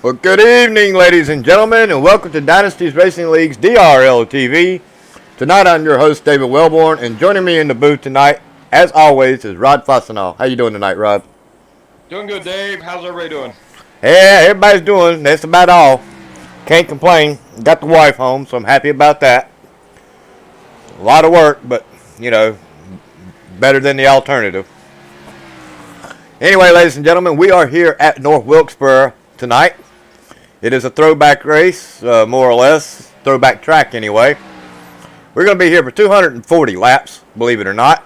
Well, good evening, ladies and gentlemen, and welcome to Dynasty's Racing League's DRL TV. Tonight, I'm your host, David Wellborn, and joining me in the booth tonight, as always, is Rod Fossenall. How you doing tonight, Rod? Doing good, Dave. How's everybody doing? Yeah, everybody's doing. That's about all. Can't complain. Got the wife home, so I'm happy about that. A lot of work, but, better than the alternative. Anyway, ladies and gentlemen, we are here at North Wilksboro tonight. It is a throwback race, more or less. Throwback track, anyway. We're going to be here for 240 laps, believe it or not,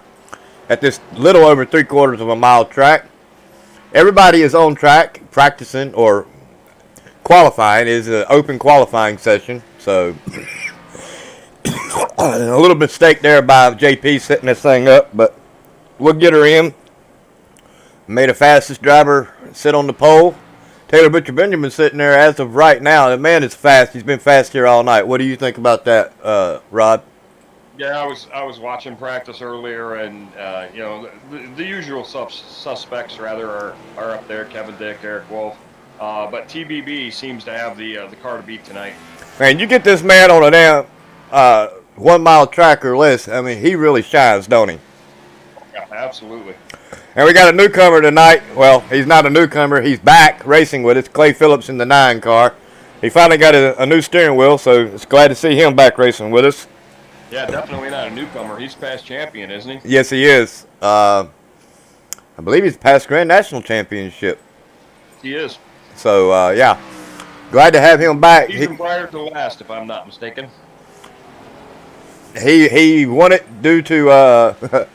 at this little over 3/4 of a mile track. Everybody is on track, practicing or qualifying. It is an open qualifying session, so a little mistake there by JP setting this thing up, but we'll get her in. Made the fastest driver sit on the pole. Taylor Butcher Benjamin sitting there as of right now. The man is fast. He's been fast here all night. What do you think about that, Rod? Yeah, I was watching practice earlier, and the usual suspects rather are up there: Kevin Dick, Eric Wolf, but TBB seems to have the car to beat tonight. Man, you get this man on a damn 1 mile track or less. I mean, he really shines, don't he? Yeah, absolutely. And we got a newcomer tonight. Well, he's not a newcomer. He's back racing with us. Clay Phillips in the 9 car. He finally got a new steering wheel, so it's glad to see him back racing with us. Yeah, definitely not a newcomer. He's past champion, isn't he? Yes, he is. I believe he's past Grand National Championship. He is. So, yeah. Glad to have him back. Even prior to last, if I'm not mistaken. He won it due to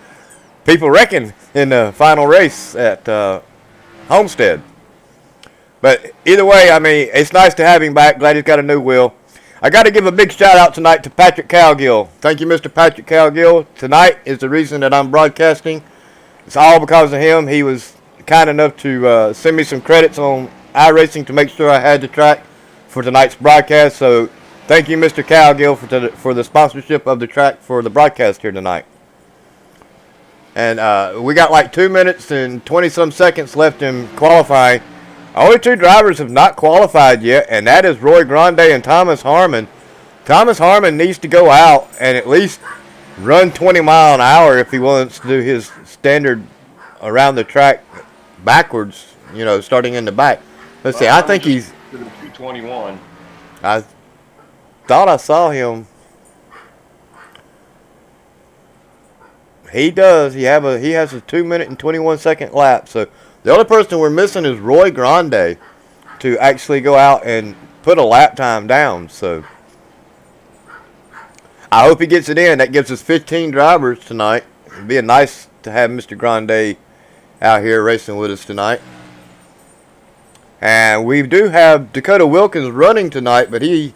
people wrecking in the final race at Homestead. But either way, I mean, it's nice to have him back. Glad he's got a new wheel. I got to give a big shout out tonight to Patrick Cowgill. Thank you, Mr. Patrick Cowgill. Tonight is the reason that I'm broadcasting. It's all because of him. He was kind enough to send me some credits on iRacing to make sure I had the track for tonight's broadcast. So thank you, Mr. Cowgill, for the sponsorship of the track for the broadcast here tonight. And we got like 2 minutes and 20-some seconds left in qualifying. Only 2 drivers have not qualified yet, and that is Roy Grande and Thomas Harmon. Thomas Harmon needs to go out and at least run 20 miles an hour if he wants to do his standard around the track backwards, starting in the back. Let's see, I think he's 221. I thought I saw him. He does. He has a 2 minute and 21-second lap. So the only person we're missing is Roy Grande to actually go out and put a lap time down. So I hope he gets it in. That gives us 15 drivers tonight. It'd be nice to have Mr. Grande out here racing with us tonight. And we do have Dakota Wilkins running tonight, but he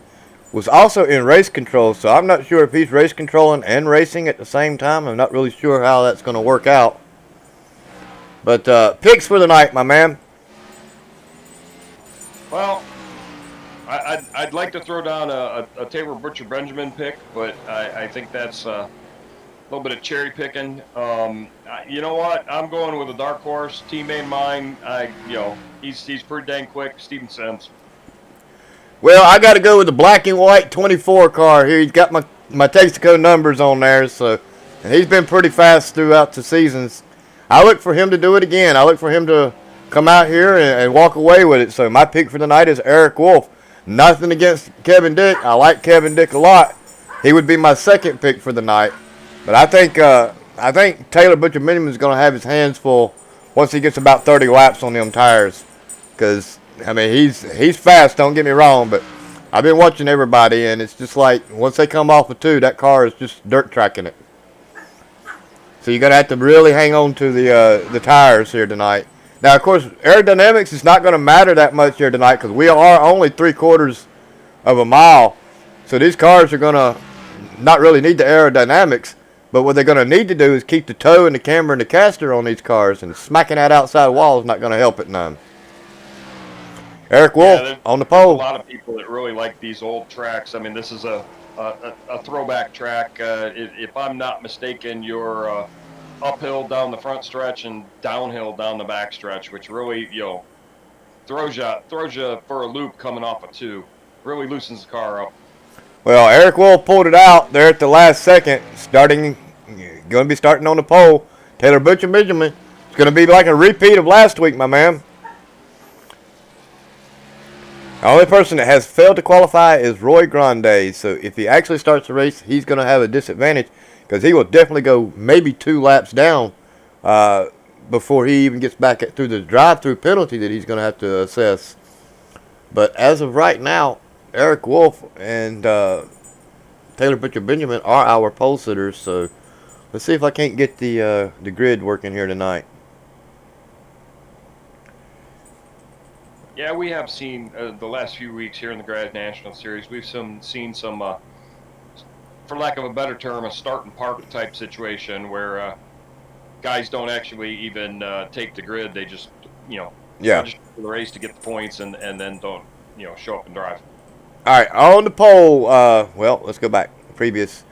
was also in race control, so I'm not sure if he's race controlling and racing at the same time. I'm not really sure how that's going to work out. But picks for the night, my man. Well, I'd like to throw down a Taylor Butcher Benjamin pick, but I think that's a little bit of cherry picking. You know what? I'm going with a dark horse. Teammate of mine. He's pretty dang quick. Steven Sims. Well, I got to go with the black and white 24 car here. He's got my Texaco numbers on there, so and he's been pretty fast throughout the seasons. I look for him to do it again. I look for him to come out here and walk away with it. So my pick for tonight is Eric Wolf. Nothing against Kevin Dick. I like Kevin Dick a lot. He would be my second pick for the night. But I think Taylor Butcher Benjamin is going to have his hands full once he gets about 30 laps on them tires, because I mean, he's fast, don't get me wrong, but I've been watching everybody, and it's just like once they come off of 2, that car is just dirt tracking it. So you're going to have to really hang on to the tires here tonight. Now, of course, aerodynamics is not going to matter that much here tonight because we are only 3/4 of a mile. So these cars are going to not really need the aerodynamics, but what they're going to need to do is keep the toe and the camber and the caster on these cars, and smacking that outside wall is not going to help it none. Eric Wolf on the pole. There's a lot of people that really like these old tracks. I mean, this is a throwback track. If I'm not mistaken, you're uphill down the front stretch and downhill down the back stretch, which really, throws you for a loop coming off a 2. Really loosens the car up. Well, Eric Wolf pulled it out there at the last second, going to be starting on the pole. Taylor Butcher Benjamin. It's going to be like a repeat of last week, my man. The only person that has failed to qualify is Roy Grande. So if he actually starts the race, he's going to have a disadvantage because he will definitely go maybe 2 laps down before he even gets back through the drive-through penalty that he's going to have to assess. But as of right now, Eric Wolf and Taylor Butcher Benjamin are our pole sitters. So let's see if I can't get the grid working here tonight. Yeah, we have seen the last few weeks here in the Garage National Series, we've seen some, for lack of a better term, a start and park type situation where guys don't actually even take the grid. They just, register for the race to get the points and then don't, show up and drive. All right, on the pole, well, let's go back. Previous,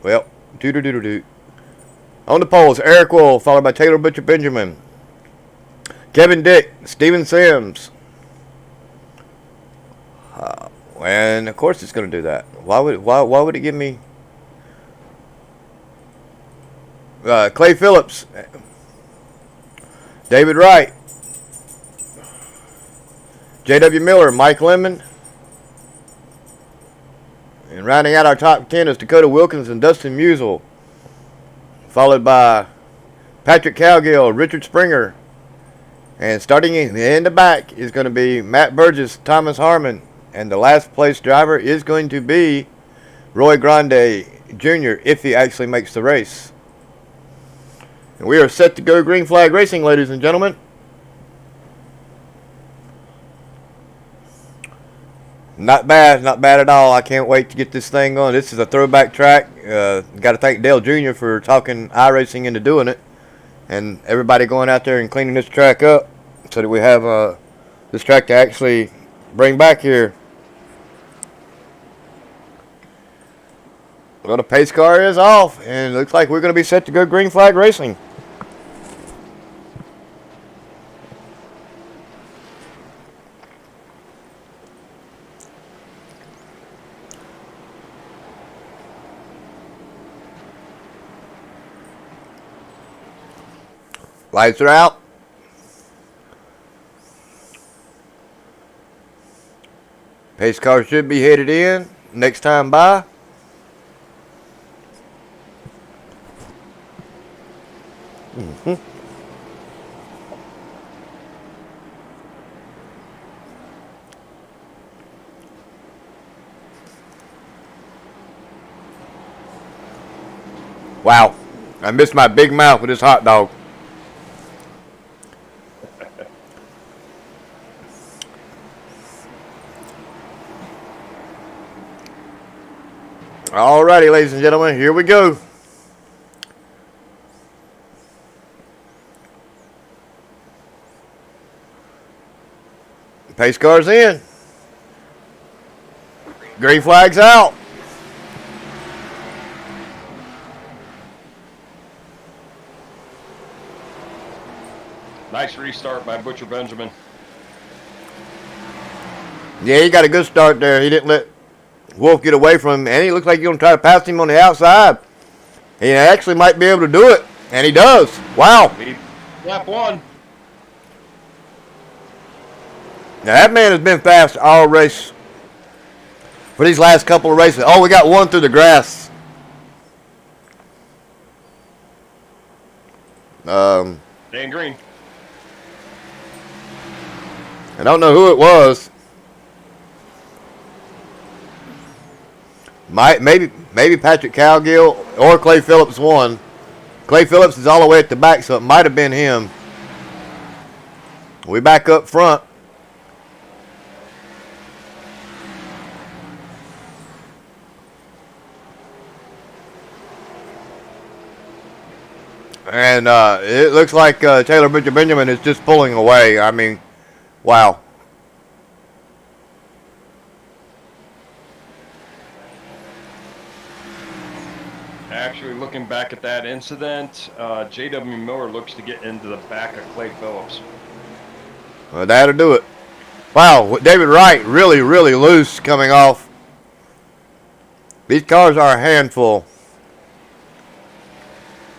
well, on the pole is Eric Wolf, followed by Taylor Butcher Benjamin, Kevin Dick, Steven Sims. And of course it's going to do that. Why would it give me Clay Phillips, David Wright, J.W. Miller, Mike Lemon, and rounding out our top 10 is Dakota Wilkins and Dustin Musial, followed by Patrick Cowgill, Richard Springer, and starting in the back is going to be Matt Burgess, Thomas Harmon, and the last place driver is going to be Roy Grande Jr. if he actually makes the race. And we are set to go green flag racing, ladies and gentlemen. Not bad at all. I can't wait to get this thing going. This is a throwback track. Got to thank Dale Jr. for talking iRacing into doing it. And everybody going out there and cleaning this track up so that we have this track to actually bring back here. Well, the pace car is off, and it looks like we're going to be set to go green flag racing. Lights are out. Pace car should be headed in next time by. Wow, I missed my big mouth with this hot dog. Alrighty, ladies and gentlemen, here we go. Pace car's in. Green flag's out. Nice restart by Butcher Benjamin. Yeah, he got a good start there. He didn't let Wolf get away from him, and he looks like he's going to try to pass him on the outside. He actually might be able to do it, and he does. Wow. Lap 1. Now, that man has been fast all race for these last couple of races. Oh, we got one through the grass. Dan Green. I don't know who it was. Maybe Patrick Cowgill or Clay Phillips won. Clay Phillips is all the way at the back, so it might have been him. We back up front. And it looks like Taylor Butcher Benjamin is just pulling away. I mean, wow. Actually, looking back at that incident, J.W. Miller looks to get into the back of Clay Phillips. Well, that'll do it. Wow, David Wright really, really loose coming off. These cars are a handful.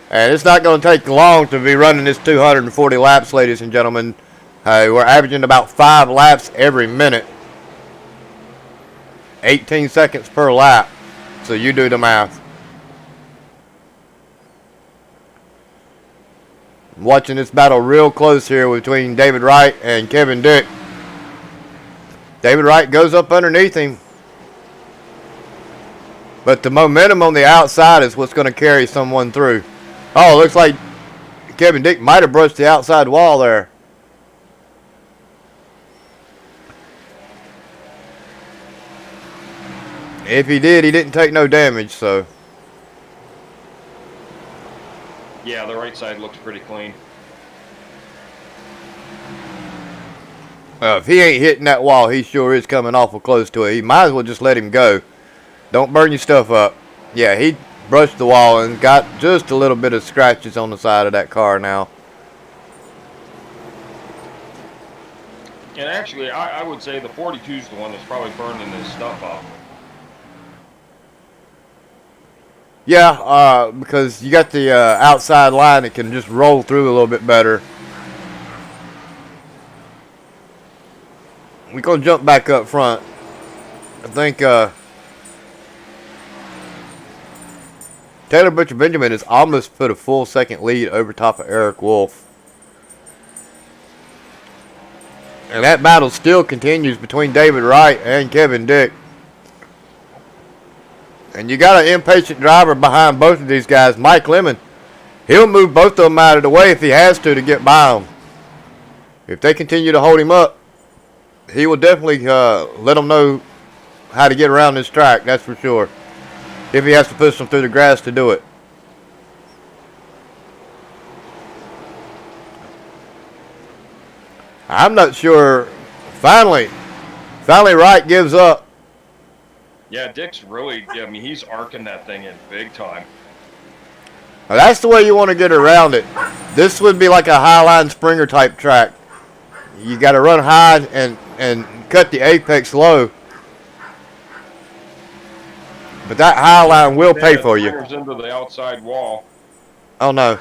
And it's not going to take long to be running this 240 laps, ladies and gentlemen. We're averaging about 5 laps every minute. 18 seconds per lap. So you do the math. I'm watching this battle real close here between David Wright and Kevin Dick. David Wright goes up underneath him. But the momentum on the outside is what's going to carry someone through. Oh, looks like Kevin Dick might have brushed the outside wall there. If he did, he didn't take no damage, so. Yeah, the right side looks pretty clean. If he ain't hitting that wall, he sure is coming awful close to it. He might as well just let him go. Don't burn your stuff up. Yeah, he brushed the wall and got just a little bit of scratches on the side of that car now. And actually, I would say the 42 is the one that's probably burning this stuff up. Yeah, because you got the outside line that can just roll through a little bit better. We're going to jump back up front. I think Taylor Butcher Benjamin has almost put a full second lead over top of Eric Wolf. And that battle still continues between David Wright and Kevin Dick. And you got an impatient driver behind both of these guys, Mike Lemon. He'll move both of them out of the way if he has to get by them. If they continue to hold him up, he will definitely let them know how to get around this track, that's for sure. If he has to push them through the grass to do it. I'm not sure. Finally Wright gives up. Yeah, Dick's really, I mean, he's arcing that thing in big time. Now that's the way you want to get around it. This would be like a Highline Springer type track. You got to run high and cut the apex low. But that Highline will pay for you. Into the outside wall. Oh no.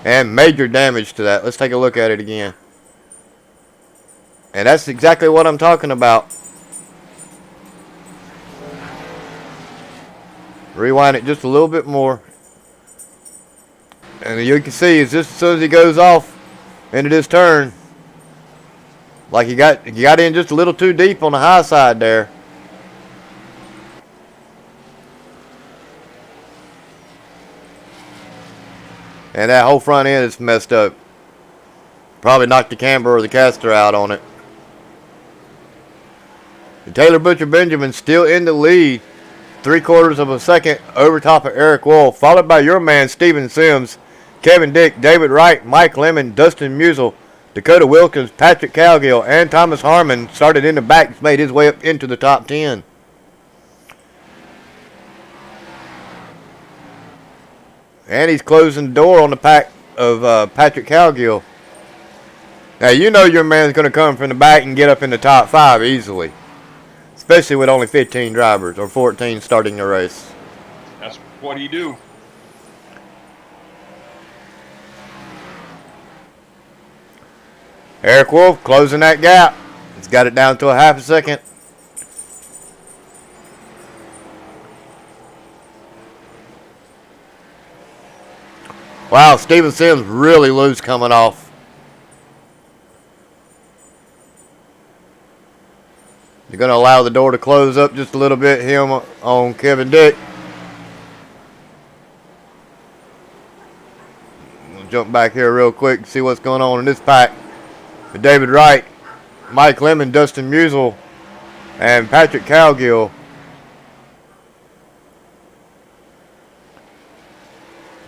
And major damage to that. Let's take a look at it again. And that's exactly what I'm talking about. Rewind it just a little bit more. And you can see is just as soon as he goes off into this turn, like he got in just a little too deep on the high side there. And that whole front end is messed up. Probably knocked the camber or the caster out on it. And Taylor Butcher Benjamin still in the lead. 3/4 of a second over top of Eric Wolf. Followed by your man Steven Sims, Kevin Dick, David Wright, Mike Lemon, Dustin Musial, Dakota Wilkins, Patrick Cowgill, and Thomas Harmon started in the back, made his way up into the top 10. And he's closing the door on the pack of Patrick Cowgill. Now, you know your man's going to come from the back and get up in the top 5 easily. Especially with only 15 drivers or 14 starting the race. That's what he do. Eric Wolf closing that gap. He's got it down to a half a second. Wow, Steven Sims really loose coming off. You're going to allow the door to close up just a little bit him on Kevin Dick. We'll jump back here real quick and see what's going on in this pack. With David Wright, Mike Lemon, Dustin Musial, and Patrick Cowgill.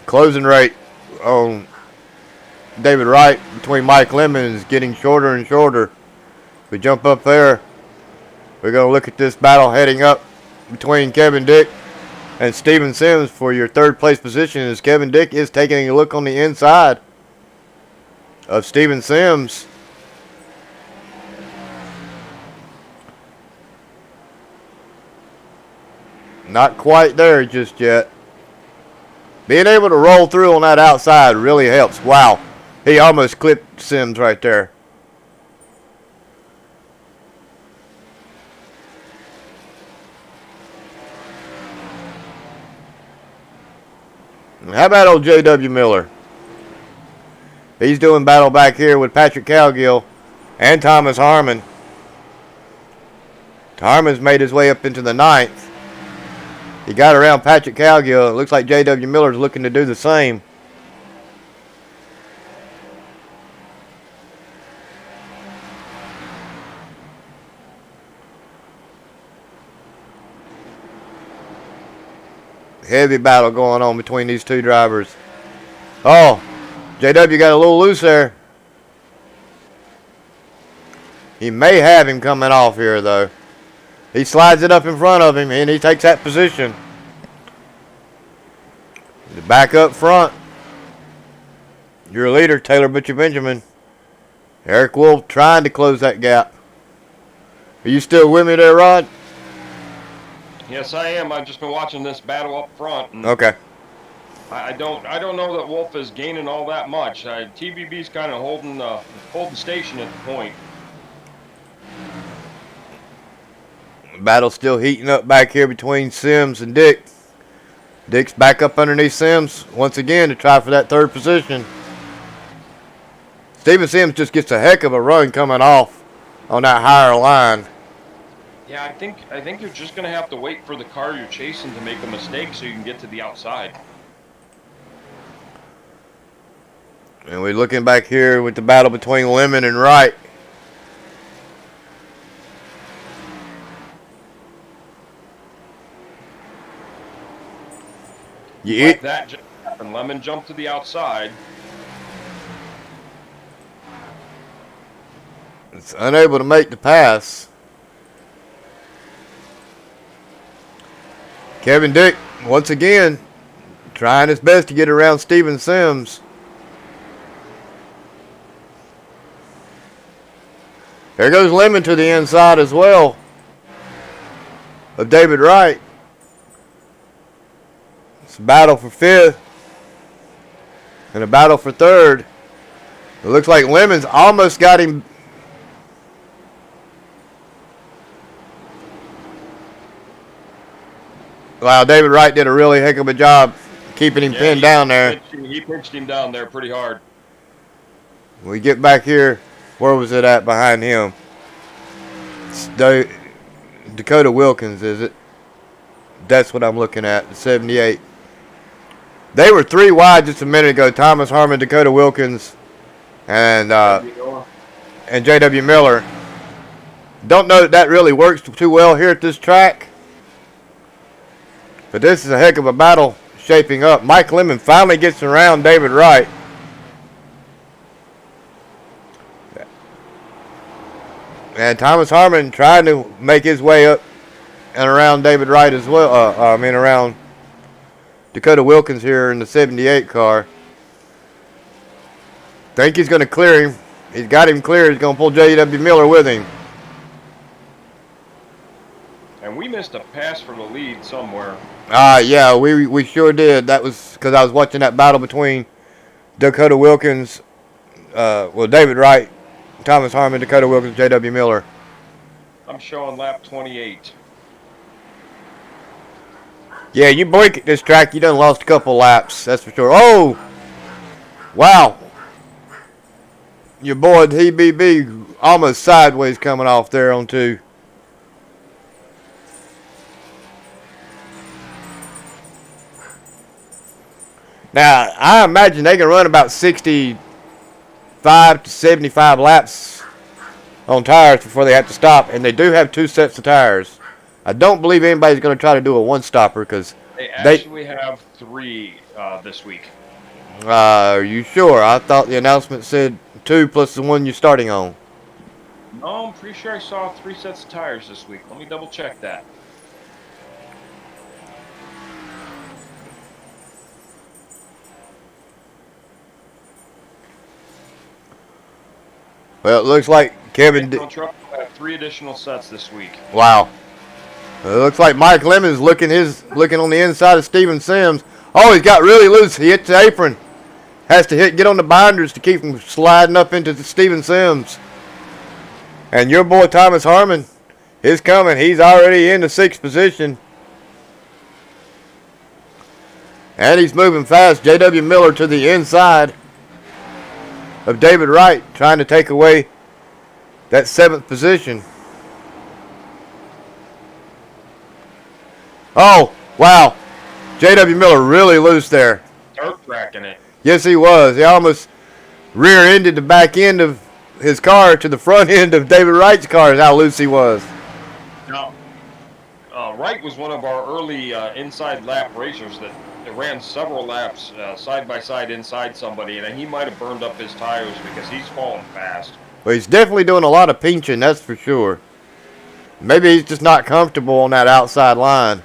Closing rate on David Wright between Mike Lemon is getting shorter and shorter. We jump up there. We're going to look at this battle heading up between Kevin Dick and Steven Sims for your third place position, as Kevin Dick is taking a look on the inside of Steven Sims. Not quite there just yet. Being able to roll through on that outside really helps. Wow. He almost clipped Sims right there. How about old J.W. Miller? He's doing battle back here with Patrick Cowgill and Thomas Harmon. Harmon's made his way up into the 9th. He got around Patrick Cowgill. It looks like J.W. Miller's looking to do the same. Heavy battle going on between these two drivers. Oh, JW got a little loose there. He may have him coming off here, though. He slides it up in front of him, and he takes that position. Back up front. Your leader, Taylor Butcher Benjamin. Eric Wolf trying to close that gap. Are you still with me there, Rod? Yes, I am. I've just been watching this battle up front. And okay. I don't know that Wolf is gaining all that much. TBB's kind of holding station at the point. Battle still heating up back here between Sims and Dick. Dick's back up underneath Sims once again to try for that 3rd position. Steven Sims just gets a heck of a run coming off on that higher line. Yeah, I think you're just going to have to wait for the car you're chasing to make a mistake so you can get to the outside. And we're looking back here with the battle between Lemon and Wright. Like that just happened. Lemon jumped to the outside. It's unable to make the pass. Kevin Dick, once again, trying his best to get around Steven Sims. There goes Lemon to the inside as well of David Wright. It's a battle for 5th and a battle for 3rd. It looks like Lemon's almost got him. Wow, David Wright did a really heck of a job keeping him pinned down there. He pinched him down there pretty hard. We get back here. Where was it at behind him? It's Dakota Wilkins, is it? That's what I'm looking at, the 78. They were 3 wide just a minute ago. Thomas Harmon, Dakota Wilkins, and J.W. Miller. Don't know that really works too well here at this track. But this is a heck of a battle shaping up. Mike Lemon finally gets around David Wright. And Thomas Harmon trying to make his way up and around David Wright as well. Around Dakota Wilkins here in the 78 car. Think he's going to clear him. He's got him clear. He's going to pull J.W. Miller with him. And we missed a pass for the lead somewhere. Yeah, we sure did. That was because I was watching that battle between Dakota Wilkins, David Wright, Thomas Harmon, Dakota Wilkins, J.W. Miller. I'm showing lap 28. Yeah, you break at this track, you done lost a couple laps, that's for sure. Oh! Wow. Your boy TBB almost sideways coming off there on 2. Now, I imagine they can run about 65 to 75 laps on tires before they have to stop, and they do have 2 sets of tires. I don't believe anybody's going to try to do a one-stopper because they actually have 3 this week. Are you sure? I thought the announcement said 2 plus the one you're starting on. No, I'm pretty sure I saw 3 sets of tires this week. Let me double check that. Well, it looks like Kevin Truck will have 3 additional sets this week. Wow. It looks like Mike Lemon's looking on the inside of Steven Sims. Oh, he's got really loose. He hits the apron. Has to get on the binders to keep from sliding up into Steven Sims. And your boy Thomas Harmon is coming. He's already in the 6th position. And he's moving fast. J.W. Miller to the inside of David Wright, trying to take away that 7th position. Oh, wow. J.W. Miller really loose there. Dirt tracking it. Yes, he was. He almost rear-ended the back end of his car to the front end of David Wright's car is how loose he was. Now, Wright was one of our early inside lap racers that ran several laps side by side inside somebody, and he might have burned up his tires because he's falling fast. Well, he's definitely doing a lot of pinching, that's for sure. Maybe he's just not comfortable on that outside line.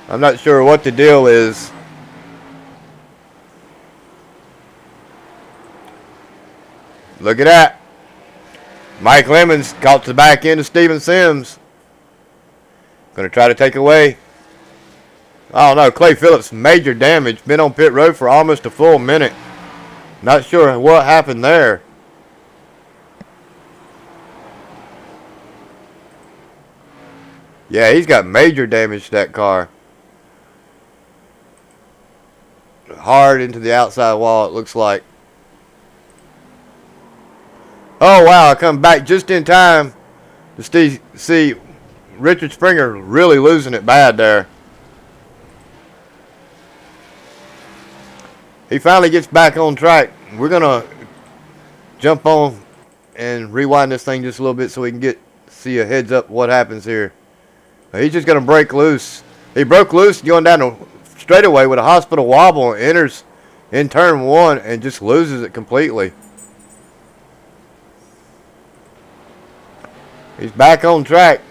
I'm not sure what the deal is. Look at that. Mike Lemons caught the back end of Steven Sims. Going to try to take away. Oh no, Clay Phillips, major damage. Been on pit road for almost a full minute. Not sure what happened there. Yeah, he's got major damage to that car. Hard into the outside wall, it looks like. Oh, wow, I come back just in time to see Richard Springer really losing it bad there. He finally gets back on track. We're going to jump on and rewind this thing just a little bit so we can see a heads up what happens here. He's just going to break loose. He broke loose going down the straightaway with a hospital wobble and enters in turn 1 and just loses it completely. He's back on track.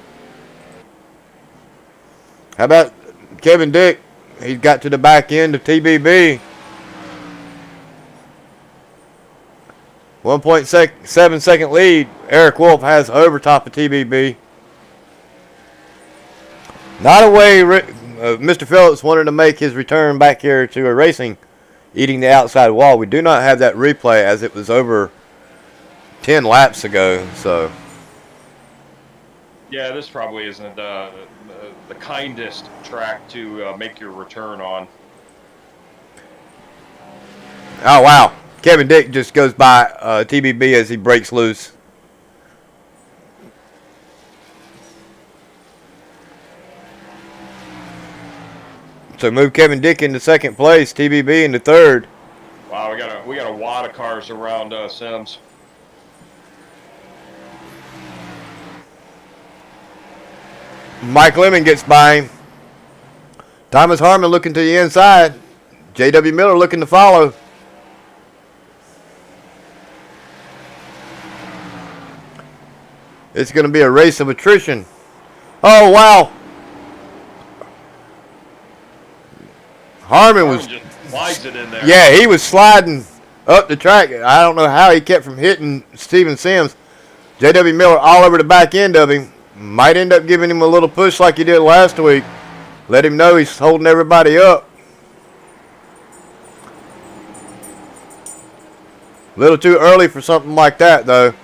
How about Kevin Dick? He's got to the back end of TBB. 1.7 second lead. Eric Wolf has over top of TBB. Not a way Mr. Phillips wanted to make his return back here to iRacing, eating the outside wall. We do not have that replay as it was over 10 laps ago. So, yeah, this probably isn't the kindest track to make your return on. Oh, wow. Kevin Dick just goes by TBB as he breaks loose. So move Kevin Dick into 2nd place, TBB into 3rd. Wow, we got a wad of cars around Sims. Mike Lemon gets by him. Thomas Harmon looking to the inside. J.W. Miller looking to follow. It's going to be a race of attrition. Oh, wow. Harmon was just slides it in there. Yeah, he was sliding up the track. I don't know how he kept from hitting Steven Sims. J.W. Miller all over the back end of him. Might end up giving him a little push like he did last week. Let him know he's holding everybody up. A little too early for something like that, though.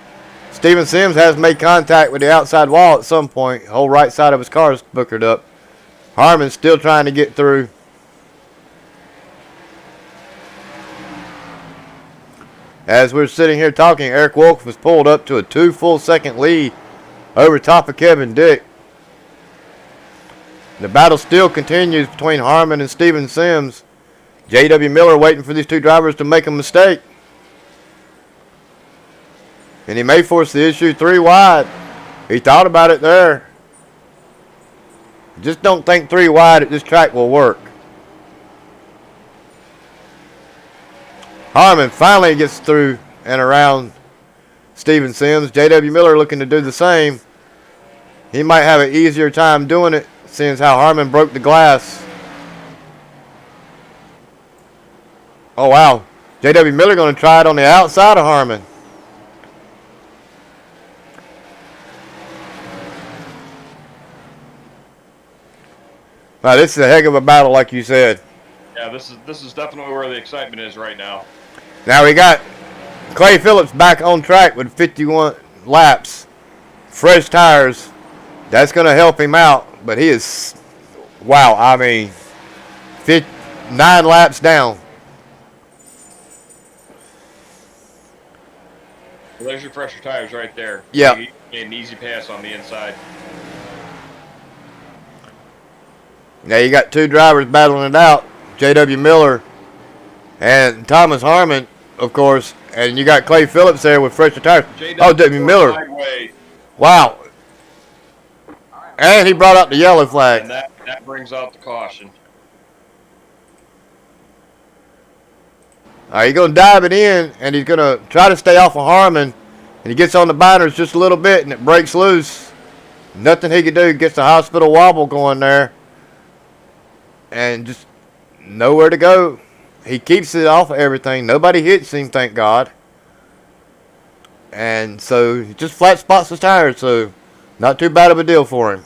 Steven Sims has made contact with the outside wall at some point. The whole right side of his car is bookered up. Harmon's still trying to get through. As we're sitting here talking, Eric Wolf was pulled up to a 2 full second lead over top of Kevin Dick. The battle still continues between Harmon and Steven Sims. J.W. Miller waiting for these two drivers to make a mistake. And he may force the issue 3 wide. He thought about it there. Just don't think 3 wide at this track will work. Harmon finally gets through and around Steven Sims. J.W. Miller looking to do the same. He might have an easier time doing it, seeing how Harmon broke the glass. Oh, wow. J.W. Miller going to try it on the outside of Harmon. Now, this is a heck of a battle, like you said. Yeah, this is definitely where the excitement is right now. Now we got Clay Phillips back on track with 51 laps, fresh tires. That's going to help him out, but he is, wow, I mean, 9 laps down. Well, there's your fresher tires right there. Yeah. You made an easy pass on the inside. Now you got 2 drivers battling it out, J.W. Miller and Thomas Harmon, of course, and you got Clay Phillips there with fresher tires. Oh, W. Miller. Sideways. Wow. And he brought out the yellow flag. And that brings out the caution. All right, he's going to dive it in, and he's going to try to stay off of Harmon, and he gets on the binders just a little bit, and it breaks loose. Nothing he can do. Gets the hospital wobble going there. And just nowhere to go. He keeps it off of everything. Nobody hits him, thank God. And so he just flat spots his tires, so not too bad of a deal for him.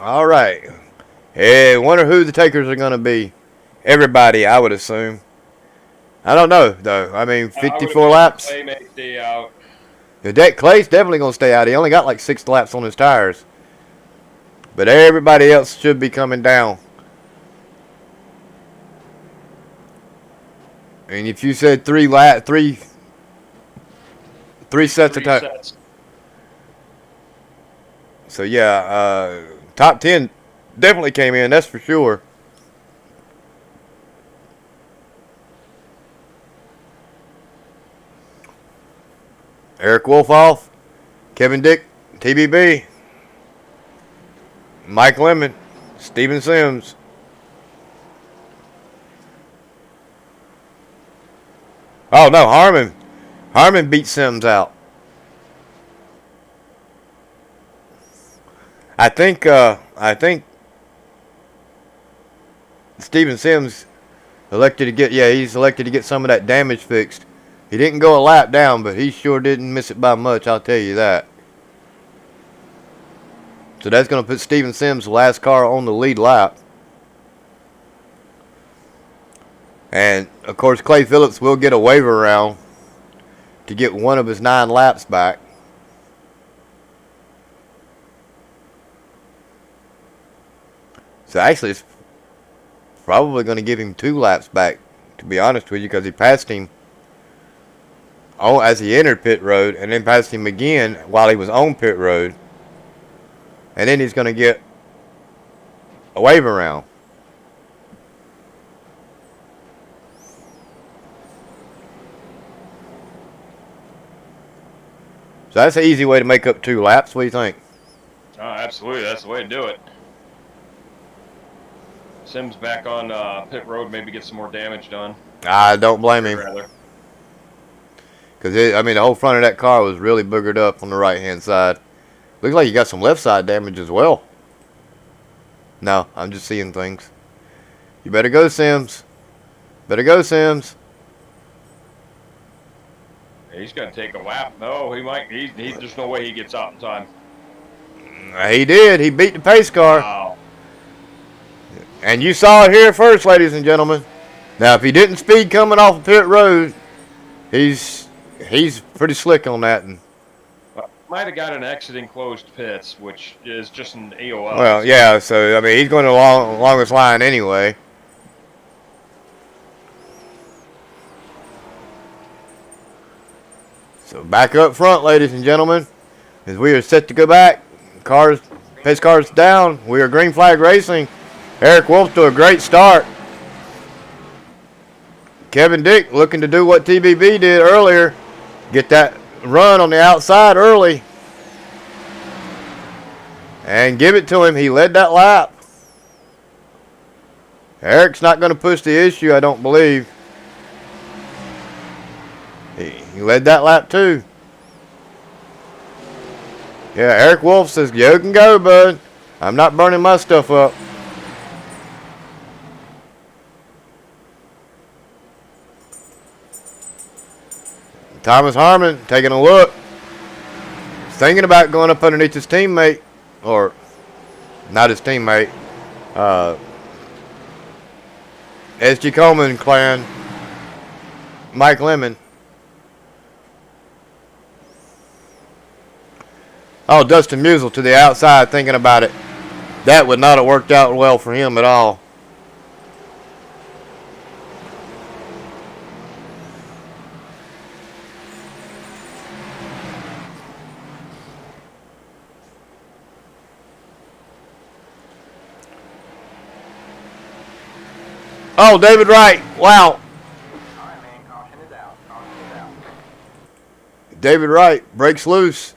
All right. Hey, wonder who the takers are going to be. Everybody, I would assume. I don't know, though. I mean, 54 laps. Clay may stay out. Clay's definitely going to stay out. He only got like 6 laps on his tires. But everybody else should be coming down. And if you said 3 sets of tires. So, yeah, top 10 definitely came in, that's for sure. Eric Wolfoff, Kevin Dick, TBB, Mike Lemon, Steven Sims. Oh, no, Harmon. Harmon beat Sims out. I think Steven Sims elected to get, he's elected to get some of that damage fixed. He didn't go a lap down, but he sure didn't miss it by much, I'll tell you that. So that's going to put Steven Sims, the last car, on the lead lap. And, of course, Clay Phillips will get a waiver round to get one of his 9 laps back. So, actually, it's probably going to give him 2 laps back, to be honest with you, because he passed him as he entered pit road, and then passed him again while he was on pit road. And then he's going to get a waiver round. So that's an easy way to make up 2 laps. What do you think? Oh, absolutely. That's the way to do it. Sims back on pit road, maybe get some more damage done. I don't blame him. Because, I mean, the whole front of that car was really boogered up on the right-hand side. Looks like you got some left side damage as well. No, I'm just seeing things. You better go, Sims. Better go, Sims. He's going to take a lap. No, he might. There's no way he gets out in time. He did. He beat the pace car. Wow. And you saw it here first, ladies and gentlemen. Now, if he didn't speed coming off of pit road, he's pretty slick on that. And might have got an exiting closed pits, which is just an AOL. well, yeah. So I mean, he's going to longest line anyway. So back up front, ladies and gentlemen, as we are set to go back. Pace cars down. We are green flag racing. Eric Wolf to a great start. Kevin Dick looking to do what TBB did earlier. Get that run on the outside early. And give it to him. He led that lap. Eric's not going to push the issue, I don't believe. He led that lap too. Yeah, Eric Wolf says, you can go, bud. I'm not burning my stuff up. Thomas Harmon taking a look. thinking about going up underneath his teammate, or not his teammate, SG Coleman clan, Mike Lemon. Oh, Dustin Musial to the outside, thinking about it. That would not have worked out well for him at all. Oh, David Wright. Wow. David Wright breaks loose.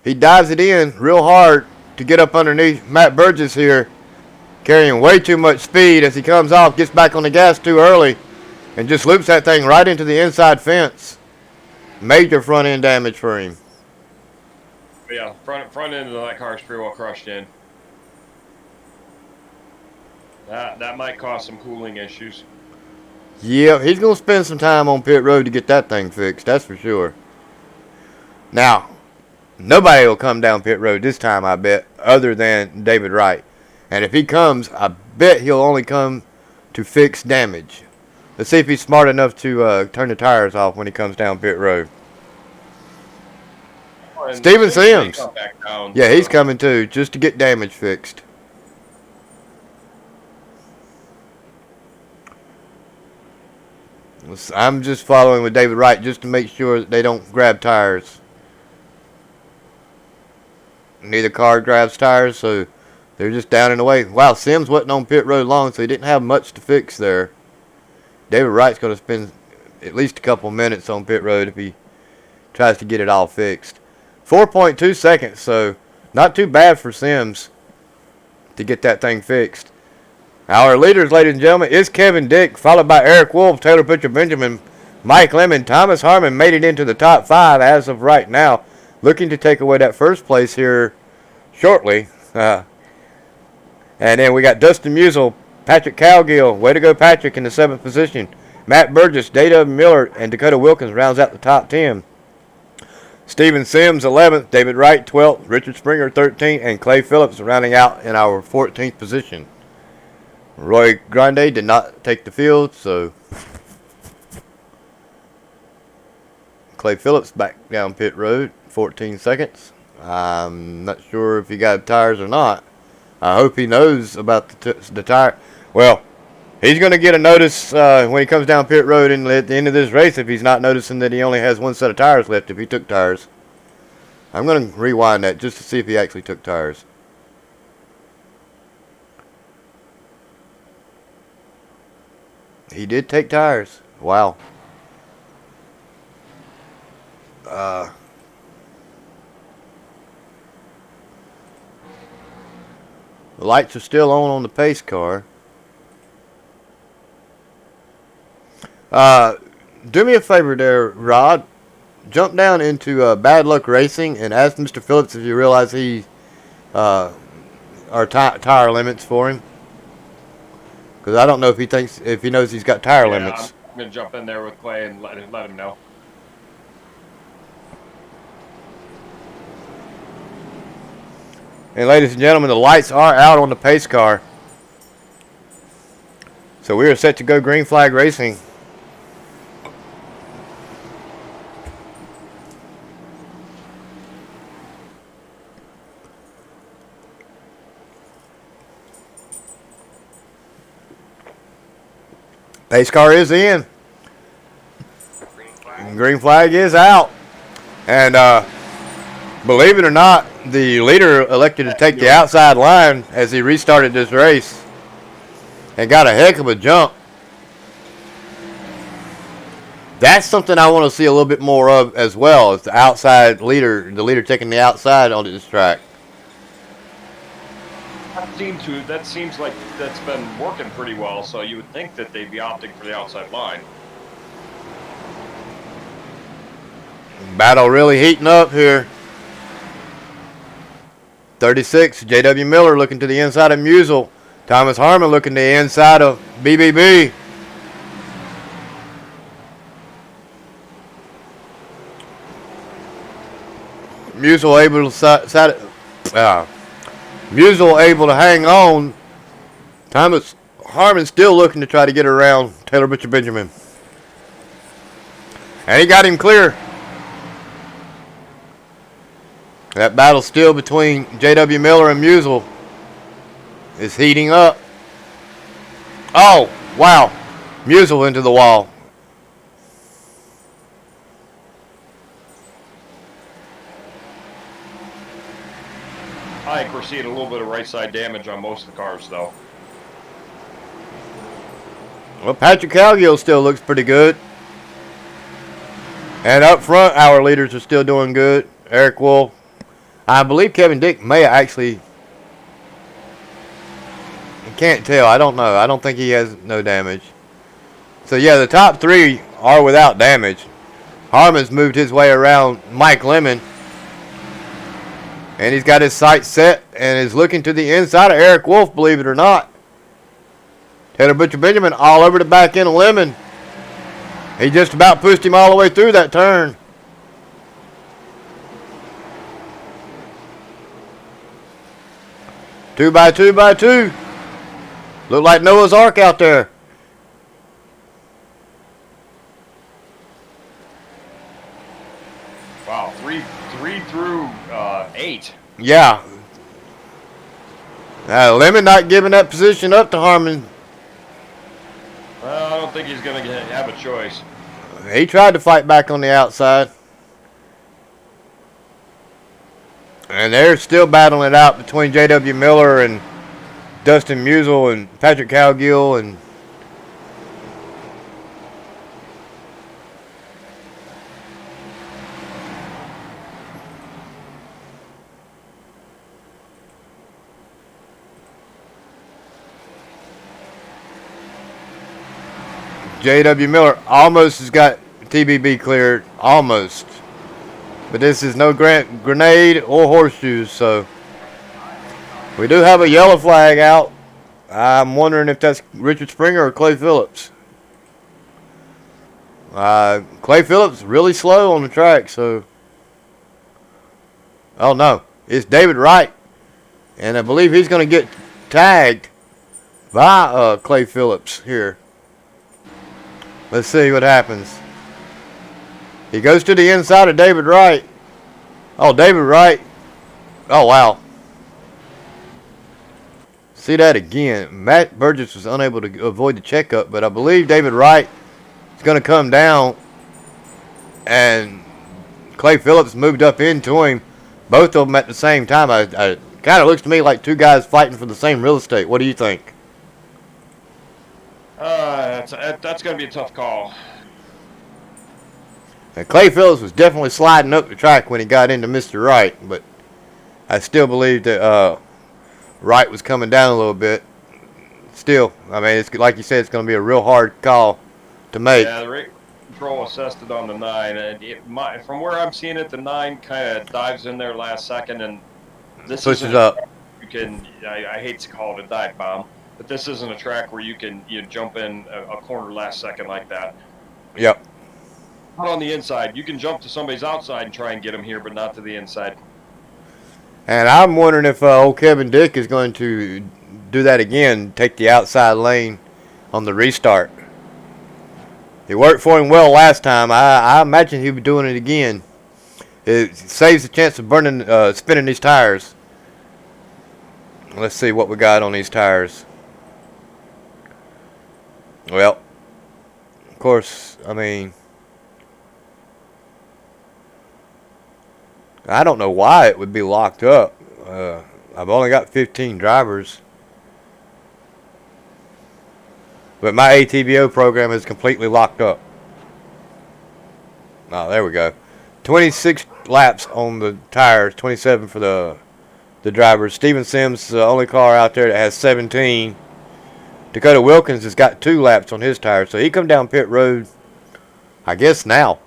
He dives it in real hard to get up underneath Matt Burgess here, carrying way too much speed as he comes off, gets back on the gas too early, and just loops that thing right into the inside fence. Major front end damage for him. Yeah, front end of that car is pretty well crushed in. That might cause some cooling issues. Yeah, he's going to spend some time on pit road to get that thing fixed, that's for sure. Now, nobody will come down pit road this time, I bet, other than David Wright. And if he comes, I bet he'll only come to fix damage. Let's see if he's smart enough to turn the tires off when he comes down pit road. Steven Sims. Yeah, he's coming too, just to get damage fixed. I'm just following with David Wright just to make sure that they don't grab tires. Neither car grabs tires, so they're just down in the way. Wow, Sims wasn't on pit road long, so he didn't have much to fix there. David Wright's going to spend at least a couple minutes on pit road if he tries to get it all fixed. 4.2 seconds, so not too bad for Sims to get that thing fixed. Our leaders, ladies and gentlemen, is Kevin Dick, followed by Eric Wolf, Taylor Butcher Benjamin, Mike Lemon. Thomas Harmon made it into the top 5 as of right now, looking to take away that first place here shortly. And then we got Dustin Musial, Patrick Cowgill, way to go Patrick in the 7th position. Matt Burgess, Data Miller, and Dakota Wilkins rounds out the top 10. Steven Sims, 11th, David Wright, 12th, Richard Springer, 13th, and Clay Phillips rounding out in our 14th position. Roy Grande did not take the field, so Clay Phillips back down pit road, 14 seconds. I'm not sure if he got tires or not. I hope he knows about the tire. Well, he's going to get a notice when he comes down pit road at the end of this race if he's not noticing that he only has one set of tires left if he took tires. I'm going to rewind that just to see if he actually took tires. He did take tires. Wow. The lights are still on the pace car. Do me a favor there, Rod. Jump down into Bad Luck Racing and ask Mr. Phillips if you realize he are tire limits for him. Because I don't know if he knows he's got tire limits. I'm gonna jump in there with Clay and let him know. And ladies and gentlemen, the lights are out on the pace car. So we are set to go green flag racing. Pace car is in. Green flag is out. And believe it or not, the leader elected to take the outside line as he restarted this race and got a heck of a jump. That's something I want to see a little bit more of as well, as the outside leader, the leader taking the outside onto this track. That seems like that's been working pretty well, so you would think that they'd be opting for the outside line. Battle really heating up here. 36, J.W. Miller looking to the inside of Musial. Thomas Harmon looking to the inside of BBB. Musial able to hang on. Thomas Harmon still looking to try to get around Taylor Butcher Benjamin. And he got him clear. That battle still between J.W. Miller and Musial is heating up. Oh, wow. Musial into the wall. I think we're seeing a little bit of right side damage on most of the cars, though. Well, Patrick Calgill still looks pretty good. And up front, our leaders are still doing good. Eric Wolf. I believe Kevin Dick may actually... I can't tell. I don't know. I don't think he has no damage. So, yeah, the top three are without damage. Harmon's moved his way around Mike Lemon. And he's got his sights set and is looking to the inside of Eric Wolf, believe it or not. Taylor Butcher Benjamin all over the back end of Lemon. He just about pushed him all the way through that turn. Two by two. Look like Noah's Ark out there. Wow, three through 8. Yeah. Lemon not giving that position up to Harmon. I don't think he's going to have a choice. He tried to fight back on the outside. And they're still battling it out between J.W. Miller and Dustin Musial and Patrick Calgill and J.W. Miller almost has got TBB cleared. Almost. But this is no grenade or horseshoes, so we do have a yellow flag out. I'm wondering if that's Richard Springer or Clay Phillips. Clay Phillips really slow on the track, so... Oh, no. It's David Wright. And I believe he's going to get tagged by Clay Phillips here. Let's see what happens. He goes to the inside of David Wright. Oh, David Wright. Oh, wow. See that again. Matt Burgess was unable to avoid the checkup, but I believe David Wright is going to come down. And Clay Phillips moved up into him. Both of them at the same time. I kind of looks to me like two guys fighting for the same real estate. What do you think? That's going to be a tough call. And Clay Phillips was definitely sliding up the track when he got into Mr. Wright, but I still believe that Wright was coming down a little bit. Still, I mean, it's like you said, it's going to be a real hard call to make. Yeah, the rate control assessed it on the 9. And from where I'm seeing it, the 9 kind of dives in there last second, and this pushes up. You can. I hate to call it a dive bomb, but this isn't a track where you can jump in a corner last second like that. Yep. Not on the inside. You can jump to somebody's outside and try and get them here, but not to the inside. And I'm wondering if old Kevin Dick is going to do that again, take the outside lane on the restart. It worked for him well last time. I imagine he'll be doing it again. It saves the chance of spinning these tires. Let's see what we got on these tires. Well, of course, I mean, I don't know why it would be locked up. I've only got 15 drivers. But my ATVO program is completely locked up. Oh, there we go. 26 laps on the tires, 27 for the drivers. Steven Sims is the only car out there that has 17. Dakota Wilkins has got 2 laps on his tires, so he come down pit road, I guess now.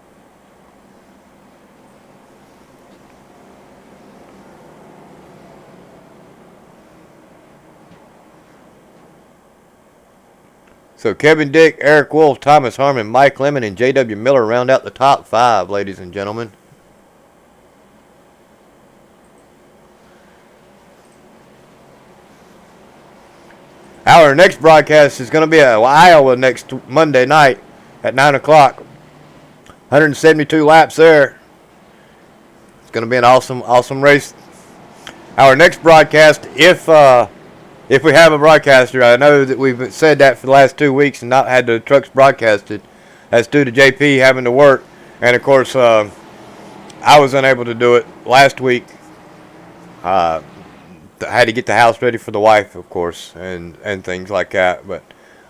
So Kevin Dick, Eric Wolf, Thomas Harmon, Mike Lemon, and J.W. Miller round out the top 5, ladies and gentlemen. Our next broadcast is going to be at Iowa next Monday night at 9 o'clock. 172 laps there. It's going to be an awesome race. Our next broadcast, if we have a broadcaster, I know that we've said that for the last 2 weeks and not had the trucks broadcasted. That's due to JP having to work. And, of course, I was unable to do it last week. I had to get the house ready for the wife, of course, and things like that. But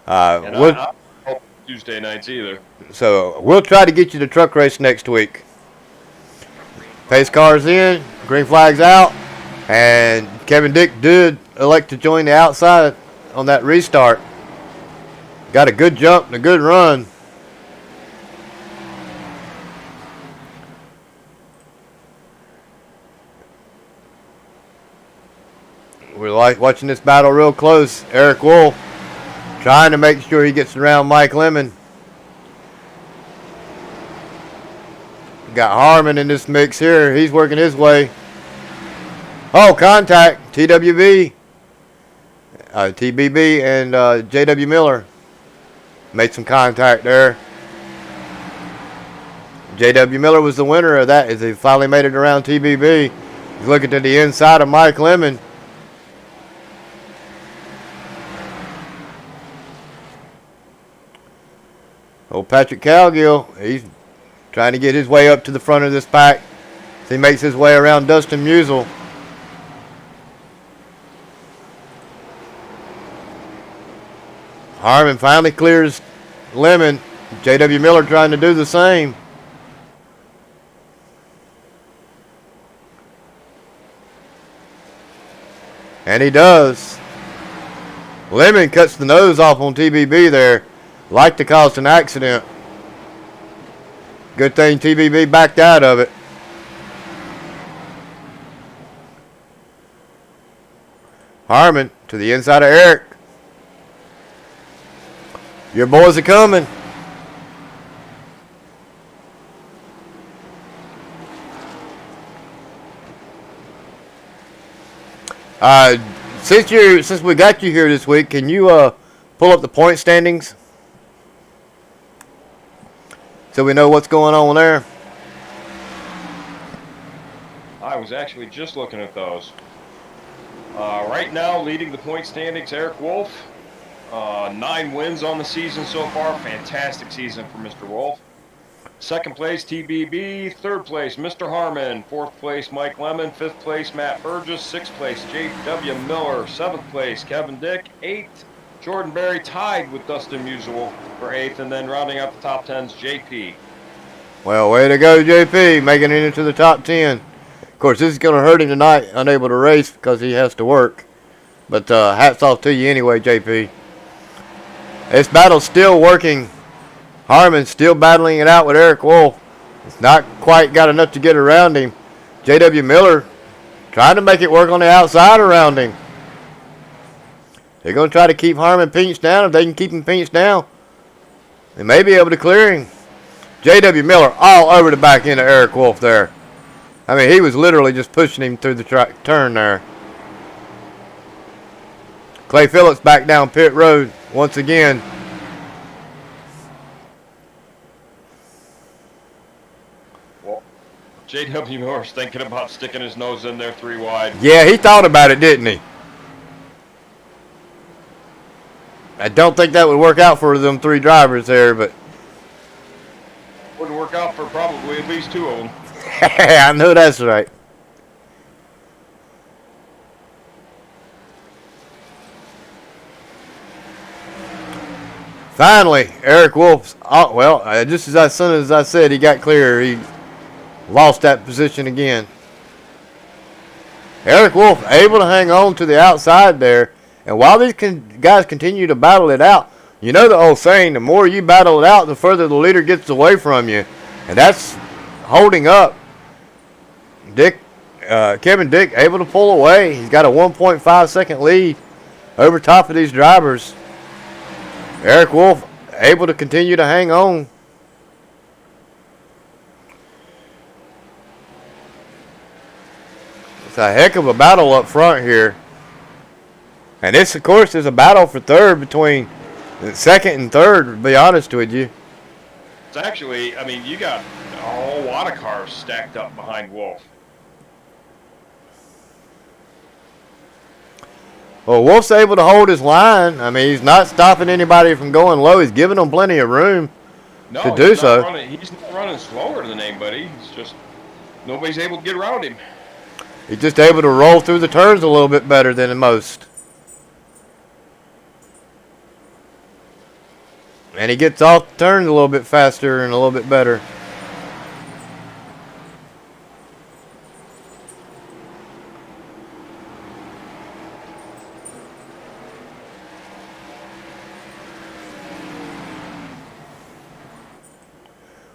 I don't Tuesday nights either. So we'll try to get you the truck race next week. Pace cars in, green flags out, and Kevin Dick did elect to join the outside on that restart. Got a good jump and a good run. We're watching this battle real close. Eric Wolf trying to make sure he gets around Mike Lemon. Got Harmon in this mix here. He's working his way. Oh, contact. TWB. TBB and JW Miller made some contact there. JW Miller was the winner of that as he finally made it around TBB. He's looking to the inside of Mike Lemon. Old Patrick Calgill, he's trying to get his way up to the front of this pack as he makes his way around Dustin Musial. Harmon finally clears Lemon. J.W. Miller trying to do the same. And he does. Lemon cuts the nose off on TBB there. Like to cause an accident. Good thing TBB backed out of it. Harmon to the inside of Eric. Your boys are coming. Since we got you here this week, can you pull up the point standings so we know what's going on there? I was actually just looking at those. Right now, leading the point standings, Eric Wolf. 9 wins on the season so far. Fantastic season for Mr. Wolf. Second place, TBB. Third place, Mr. Harmon. Fourth place, Mike Lemon. Fifth place, Matt Burgess. Sixth place, J.W. Miller. Seventh place, Kevin Dick. Eighth, Jordan Berry, tied with Dustin Musial for 8th. And then rounding out the top 10's JP. Well, way to go, JP, making it into the top 10. Of course, this is going to hurt him tonight, unable to race because he has to work. But hats off to you anyway, JP. This battle's still working. Harmon still battling it out with Eric Wolf. It's not quite got enough to get around him. J.W. Miller trying to make it work on the outside around him. They're going to try to keep Harmon pinched down. If they can keep him pinched down, they may be able to clear him. J.W. Miller all over the back end of Eric Wolf there. I mean, he was literally just pushing him through the turn there. Clay Phillips back down pit road once again. Well, J.W. Miller's thinking about sticking his nose in there 3 wide. Yeah, he thought about it, didn't he? I don't think that would work out for them 3 drivers there, but Wouldn't work out for probably at least 2 of them. I know that's right. Finally, Eric Wolf, just as soon as I said he got clear, he lost that position again. Eric Wolf able to hang on to the outside there. And while these guys continue to battle it out, you know the old saying, the more you battle it out, the further the leader gets away from you. And that's holding up. Kevin Dick able to pull away. He's got a 1.5 second lead over top of these drivers. Eric Wolf able to continue to hang on. It's a heck of a battle up front here. And this, of course, is a battle for third between second and third, to be honest with you. It's actually, I mean, you got a whole lot of cars stacked up behind Wolf. Well, Wolf's able to hold his line. I mean, he's not stopping anybody from going low. He's giving them plenty of room to do so. He's not running slower than anybody. He's just, nobody's able to get around him. He's just able to roll through the turns a little bit better than most. And he gets off the turns a little bit faster and a little bit better.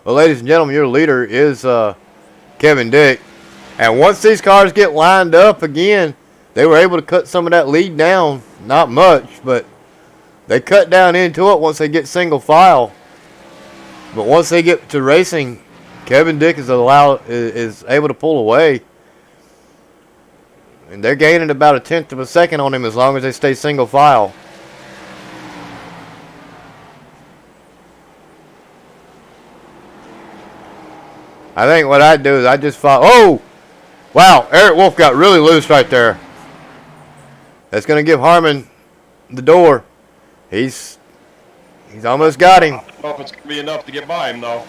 Well, ladies and gentlemen, your leader is Kevin Dick. And once these cars get lined up again, they were able to cut some of that lead down. Not much, but they cut down into it once they get single file. But once they get to racing, Kevin Dick is able to pull away. And they're gaining about 1/10 of a second on him as long as they stay single file. I think what I'd do is I'd just follow. Oh! Wow, Eric Wolf got really loose right there. That's going to give Harmon the door. He's almost got him. I don't know if it's going to be enough to get by him, though.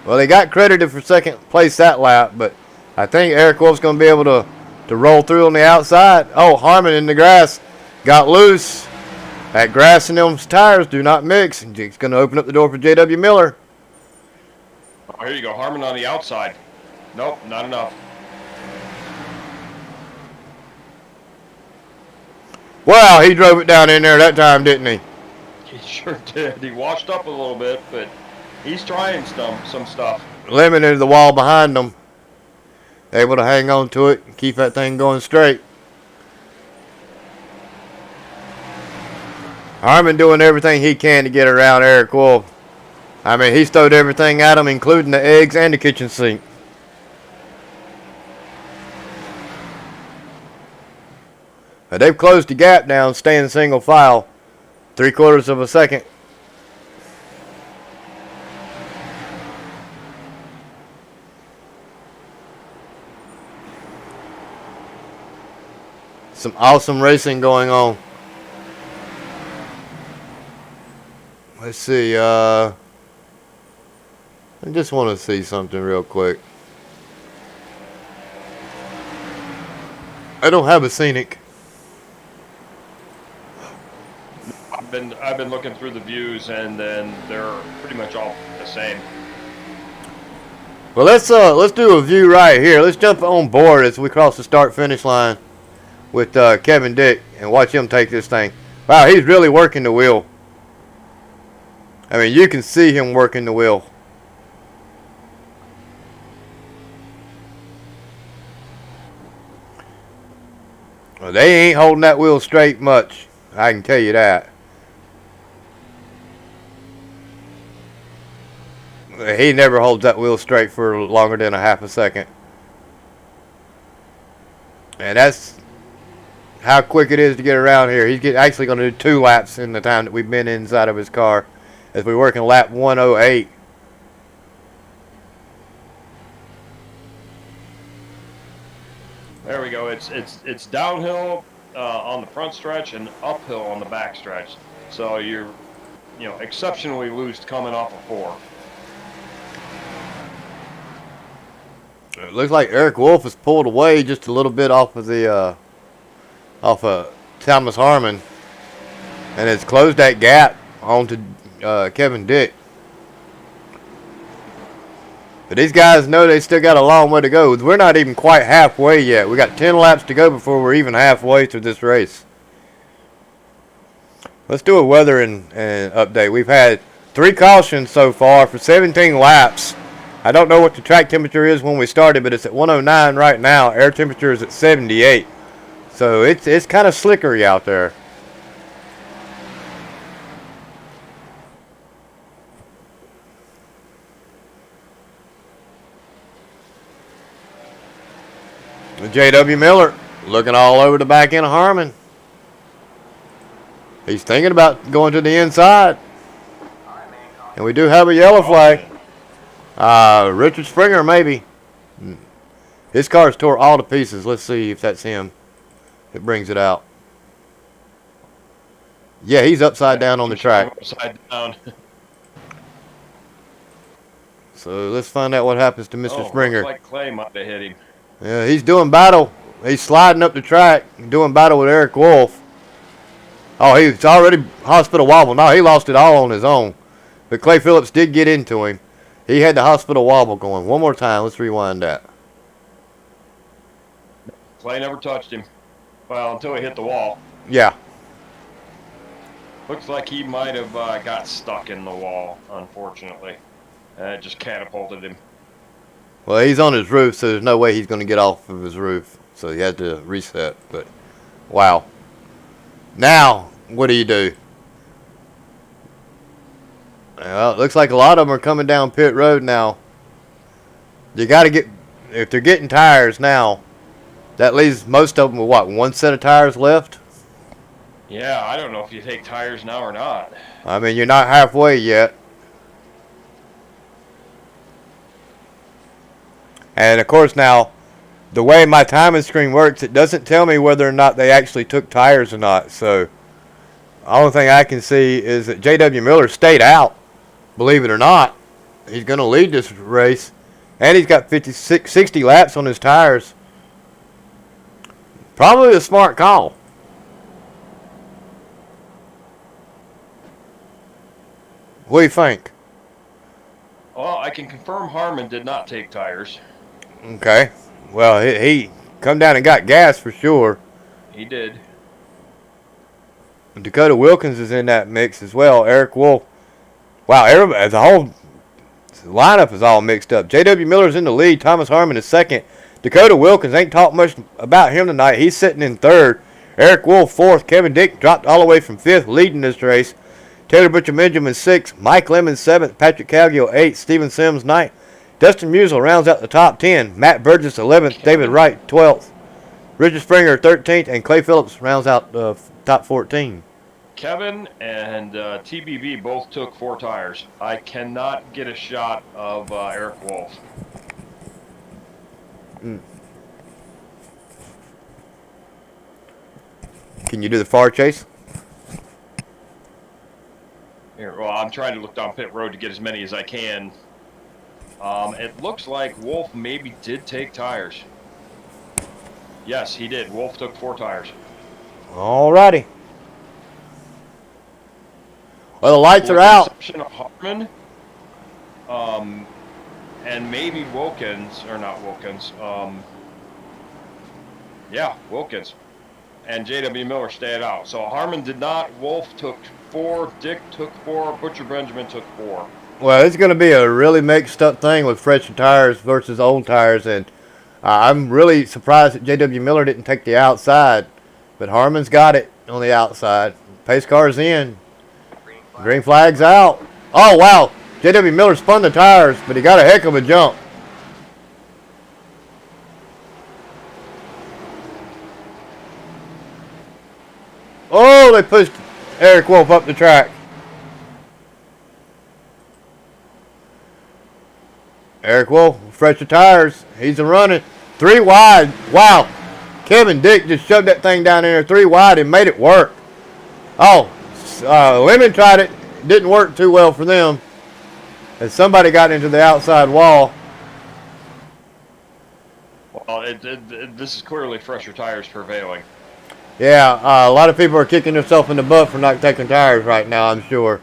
Well, they got credited for second place that lap, but I think Eric Wolf's going to be able to roll through on the outside. Oh, Harmon in the grass got loose. That grass and those tires do not mix. And it's going to open up the door for J.W. Miller. Oh, here you go. Harmon on the outside. Nope, not enough. Wow, he drove it down in there that time, didn't he? He sure did. He washed up a little bit, but he's trying some stuff. Limited the wall behind them. Able to hang on to it and keep that thing going straight. Harmon doing everything he can to get around Eric Wolf. I mean, he's throwed everything at him, including the eggs and the kitchen sink. But they've closed the gap down, staying single file. 3/4 of a second. Some awesome racing going on. Let's see, I just want to see something real quick. I don't have a scenic. I've been looking through the views, and then they're pretty much all the same. Well, let's do a view right here. Let's jump on board as we cross the start-finish line with Kevin Dick and watch him take this thing. Wow, he's really working the wheel. I mean, you can see him working the wheel. Well, they ain't holding that wheel straight much. I can tell you that. He never holds that wheel straight for longer than a half a second. And that's how quick it is to get around here. He's actually going to do 2 laps in the time that we've been inside of his car as we work in lap 108. There we go. It's downhill on the front stretch and uphill on the back stretch. So you're, exceptionally loose coming off of 4. It looks like Eric Wolf has pulled away just a little bit off of Thomas Harmon, and has closed that gap onto Kevin Dick. But these guys know they still got a long way to go. We're not even quite halfway yet. We got 10 laps to go before we're even halfway through this race. Let's do a weather and update. We've had 3 cautions so far for 17 laps. I don't know what the track temperature is when we started, but it's at 109 right now. Air temperature is at 78. So it's kind of slickery out there. J.W. Miller Looking all over the back end of Harmon. He's thinking about going to the inside. And we do have a yellow flag. Richard Springer, maybe. His car's tore all to pieces. Let's see if that's him. It brings it out. Yeah, he's upside down on the track. Upside down. So let's find out what happens to Mr. Springer. Looks like Clay might have hit him. Yeah, he's doing battle. He's sliding up the track, doing battle with Eric Wolf. Oh, he's already hospital wobble. No, he lost it all on his own. But Clay Phillips did get into him. He had the hospital wobble going. One more time. Let's rewind that. Clay never touched him. Well, until he hit the wall. Yeah. Looks like he might have got stuck in the wall, unfortunately. It just catapulted him. Well, he's on his roof, so there's no way he's going to get off of his roof. So he had to reset. But, wow. Now, what do? Well, it looks like a lot of them are coming down pit road now. You got to get, if they're getting tires now, that leaves most of them with what, one set of tires left? Yeah, I don't know if you take tires now or not. I mean, you're not halfway yet. And of course now, the way my timing screen works, it doesn't tell me whether or not they actually took tires or not. So, the only thing I can see is that J.W. Miller stayed out. Believe it or not, he's going to lead this race. And he's got 60 laps on his tires. Probably a smart call. What do you think? Well, I can confirm Harmon did not take tires. Okay. Well, he come down and got gas for sure. He did. Dakota Wilkins is in that mix as well. Eric Wolf. Wow, everybody, the whole lineup is all mixed up. J.W. Miller's in the lead. Thomas Harmon is second. Dakota Wilkins, ain't talked much about him tonight. He's sitting in third. Eric Wolf fourth. Kevin Dick dropped all the way from fifth, leading this race. Taylor Butcher Benjamin sixth. Mike Lemon seventh. Patrick Calgill eighth. Stephen Sims ninth. Dustin Musial rounds out the top 10. Matt Burgess 11th. David Wright 12th. Richard Springer 13th. And Clay Phillips rounds out the top 14. Kevin and TBB both took 4 tires. I cannot get a shot of Eric Wolf. Can you do the far chase? Here, well, I'm trying to look down pit road to get as many as I can. It looks like Wolf maybe did take tires. Yes, he did. Wolf took 4 tires. Alrighty. Well, the lights are out. Exception of Harmon, and maybe Wilkins, or not Wilkins. Yeah, Wilkins. And J.W. Miller stayed out. So Harmon did not. Wolf took 4. Dick took 4. Butcher Benjamin took 4. Well, it's going to be a really mixed up thing with fresh tires versus old tires. And I'm really surprised that J.W. Miller didn't take the outside. But Harmon's got it on the outside. Pace car's in. Green flag's out. Oh, wow. J.W. Miller spun the tires, but he got a heck of a jump. Oh, they pushed Eric Wolf up the track. Eric Wolf, fresher tires. He's a running. 3 wide. Wow. Kevin Dick just shoved that thing down in there 3 wide and made it work. Oh, Lemon tried it. Didn't work too well for them. And somebody got into the outside wall. Well, this is clearly fresher tires prevailing. Yeah, a lot of people are kicking themselves in the butt for not taking tires right now, I'm sure.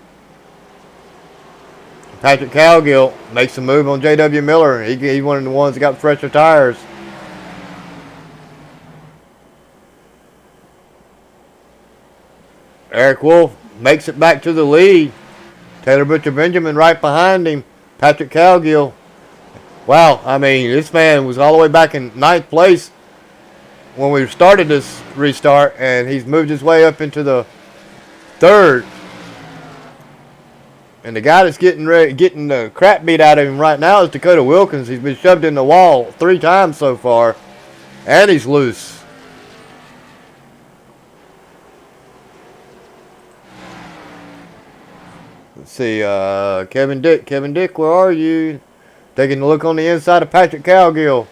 Patrick Calgill makes a move on J.W. Miller. He's one of the ones that got fresher tires. Eric Wolf makes it back to the lead. Taylor Butcher Benjamin right behind him. Patrick Calgill. Wow, I mean, this man was all the way back in 9th place when we started this restart, and he's moved his way up into the 3rd. And the guy that's getting the crap beat out of him right now is Dakota Wilkins. He's been shoved in the wall 3 times so far, and he's loose. see, Kevin Dick. Kevin Dick, where are you? Taking a look on the inside of Patrick Cowgill.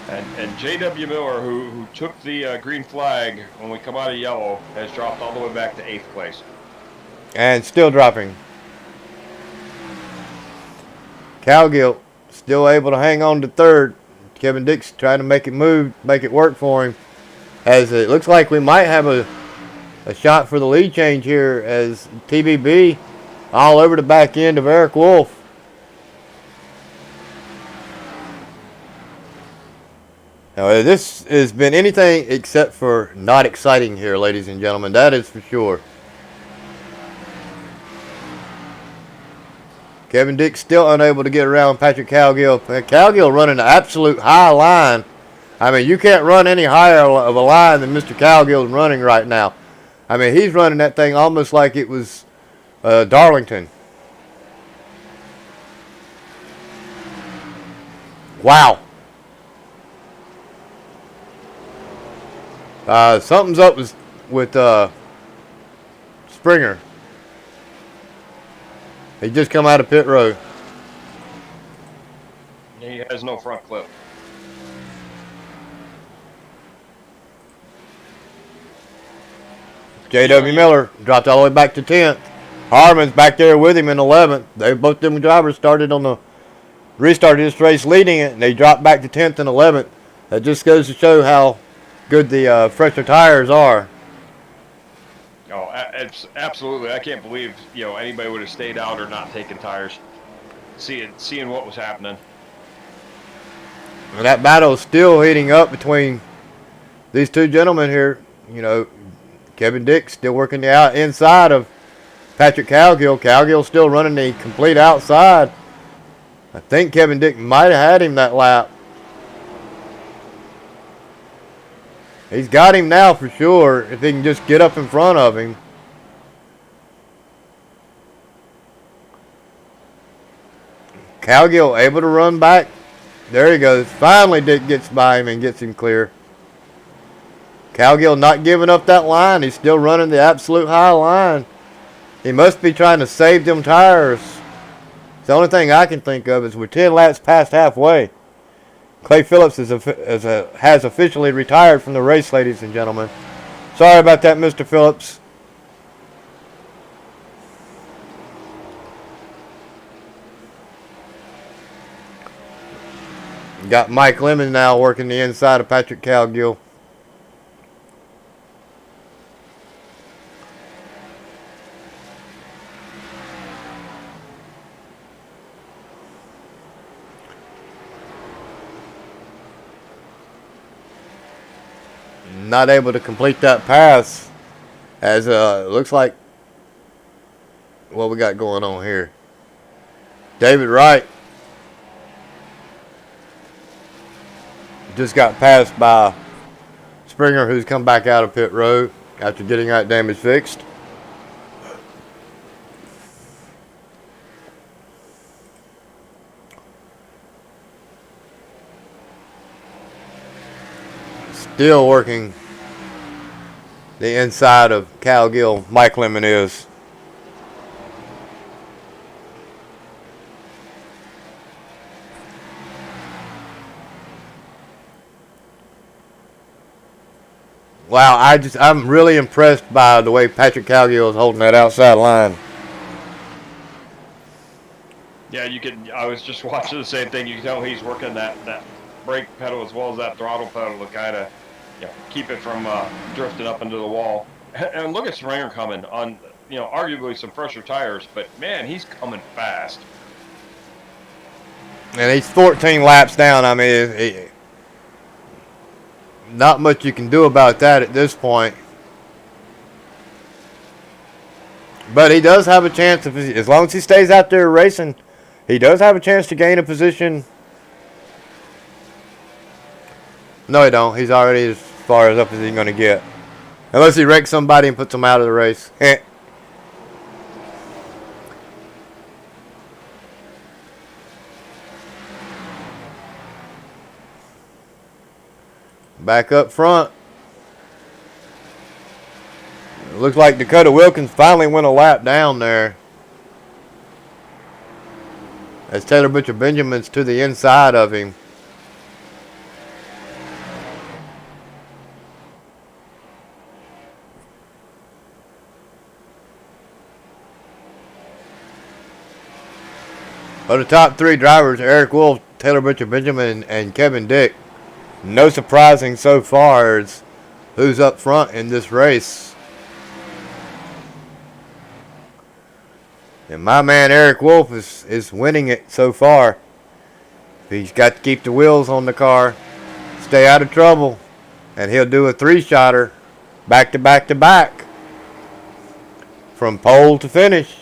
And J.W. Miller, who took the green flag when we come out of yellow, has dropped all the way back to 8th place. And still dropping. Cowgill still able to hang on to 3rd. Kevin Dick's trying to make it move, make it work for him. As it looks like we might have a shot for the lead change here as TBB all over the back end of Eric Wolf. Now, this has been anything except for not exciting here, ladies and gentlemen. That is for sure. Kevin Dick still unable to get around Patrick Cowgill. Cowgill running an absolute high line. I mean, you can't run any higher of a line than Mr. Cowgill's running right now. I mean, he's running that thing almost like it was Darlington. Wow. Something's up with Springer. He just come out of pit road. He has no front clip. J.W. Miller dropped all the way back to 10th. Harmon's back there with him in 11th. Both them drivers started on the restarted this race leading it, and they dropped back to 10th and 11th. That just goes to show how good the fresher tires are. Oh, it's absolutely. I can't believe anybody would have stayed out or not taken tires, seeing what was happening. And that battle is still heating up between these two gentlemen here. Kevin Dick still working the inside of Patrick Cowgill. Cowgill still running the complete outside. I think Kevin Dick might have had him that lap. He's got him now for sure if he can just get up in front of him. Cowgill able to run back. There he goes. Finally Dick gets by him and gets him clear. Cowgill not giving up that line. He's still running the absolute high line. He must be trying to save them tires. The only thing I can think of is we're 10 laps past halfway. Clay Phillips has officially retired from the race, ladies and gentlemen. Sorry about that, Mr. Phillips. Got Mike Lemon now working the inside of Patrick Cowgill. Not able to complete that pass as looks like what we got going on here. David Wright just got passed by Springer, who's come back out of pit road after getting that damage fixed. Still working the inside of Cowgill. Mike Lemon is. Wow, I'm really impressed by the way Patrick Cowgill is holding that outside line. Yeah, I was just watching the same thing. You can tell he's working that brake pedal as well as that throttle pedal to kind of keep it from drifting up into the wall. And look at Springer coming on, arguably some fresher tires, but man, he's coming fast. And he's 14 laps down. I mean, not much you can do about that at this point. But he does have a chance, as long as he stays out there racing, he does have a chance to gain a position. No, he don't. He's already as far as up as he's going to get. Unless he wrecks somebody and puts them out of the race. Back up front. looks like Dakota Wilkins finally went a lap down there. As Taylor Butcher Benjamin's to the inside of him. But the top three drivers, Eric Wolf, Taylor Butcher Benjamin, and Kevin Dick. No surprising so far as who's up front in this race. And my man Eric Wolf is winning it so far. He's got to keep the wheels on the car, stay out of trouble, and he'll do a three-shotter back to back to back from pole to finish.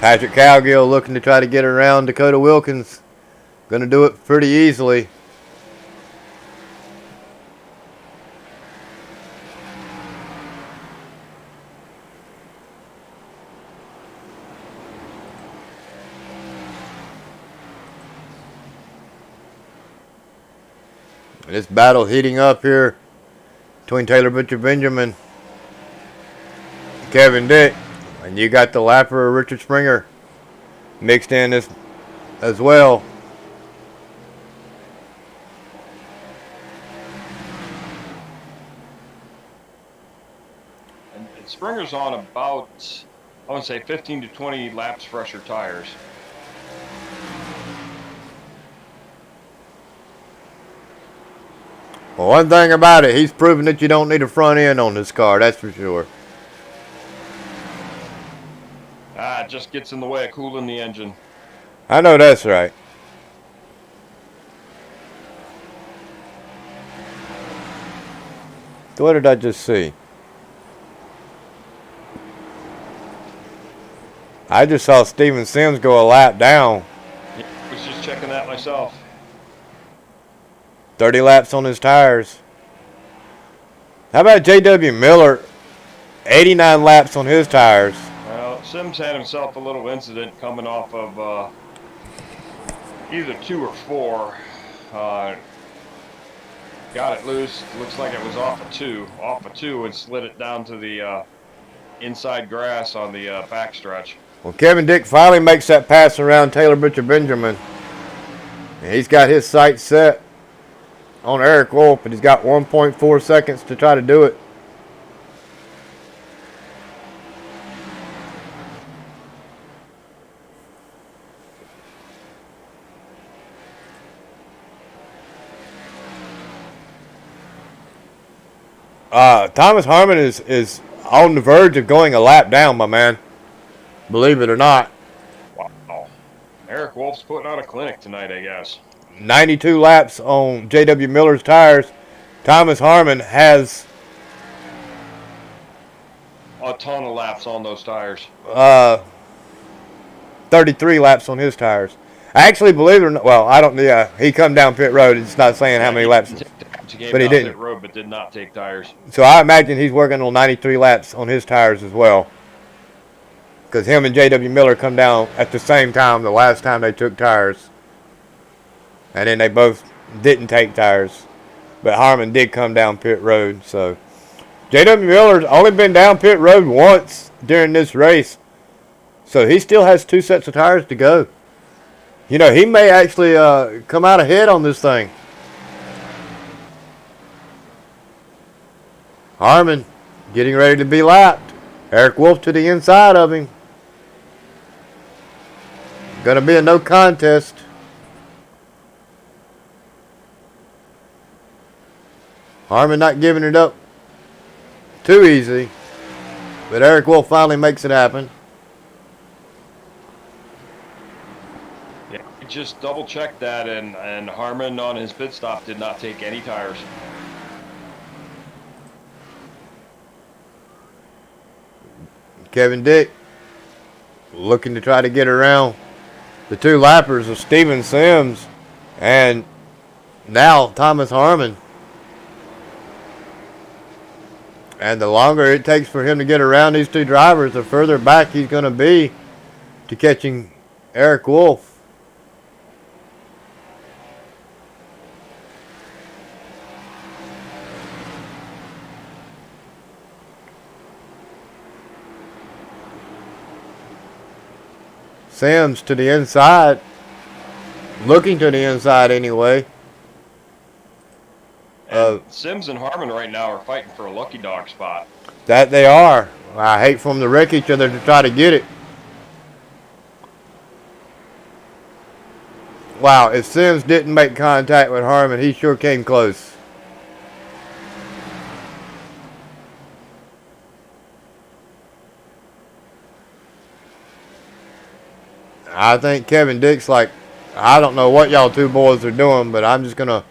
Patrick Cowgill looking to try to get around Dakota Wilkins. Going to do it pretty easily. This battle heating up here between Taylor Butcher Benjamin and Kevin Dick. And you got the lapper Richard Springer mixed in this as well. And Springer's on about, I want to say, 15 to 20 laps fresher tires. Well, one thing about it, he's proven that you don't need a front end on this car, that's for sure. It just gets in the way of cooling the engine. I know that's right. What did I just see? I just saw Steven Sims go a lap down. Yeah, I was just checking that myself. 30 laps on his tires. How about J.W. Miller? 89 laps on his tires. Well, Sims had himself a little incident coming off of either 2 or 4. Got it loose. Looks like it was off of 2. Off of 2 and slid it down to the inside grass on the backstretch. Well, Kevin Dick finally makes that pass around Taylor Butcher Benjamin. And he's got his sights set on Eric Wolf, but he's got 1.4 seconds to try to do it. Thomas Harmon is on the verge of going a lap down, my man. Believe it or not. Wow. Eric Wolf's putting on a clinic tonight, I guess. 92 laps on J.W. Miller's tires. Thomas Harmon has a ton of laps on those tires. 33 laps on his tires. Actually, believe it or not, well, I don't. Yeah, he come down pit road. It's not saying how many laps, but he didn't. Pit road, but did not take tires. So I imagine he's working on 93 laps on his tires as well. Because him and J.W. Miller come down at the same time the last time they took tires. And then they both didn't take tires. But Harmon did come down pit road. So J.W. Miller's only been down pit road once during this race. So he still has 2 sets of tires to go. You know, he may actually come out ahead on this thing. Harmon getting ready to be lapped. Eric Wolf to the inside of him. Going to be a no contest. Harmon not giving it up too easy. But Eric Wolf finally makes it happen. Yeah, he just double checked that, and Harmon on his pit stop did not take any tires. Kevin Dick looking to try to get around the two lappers of Steven Sims and now Thomas Harmon. And the longer it takes for him to get around these two drivers, the further back he's going to be to catching Eric Wolf. Sims to the inside, looking to the inside anyway. Sims and Harmon right now are fighting for a lucky dog spot. That they are. I hate for them to wreck each other to try to get it. Wow, if Sims didn't make contact with Harmon, he sure came close. I think Kevin Dick's like, I don't know what y'all two boys are doing, but I'm just going to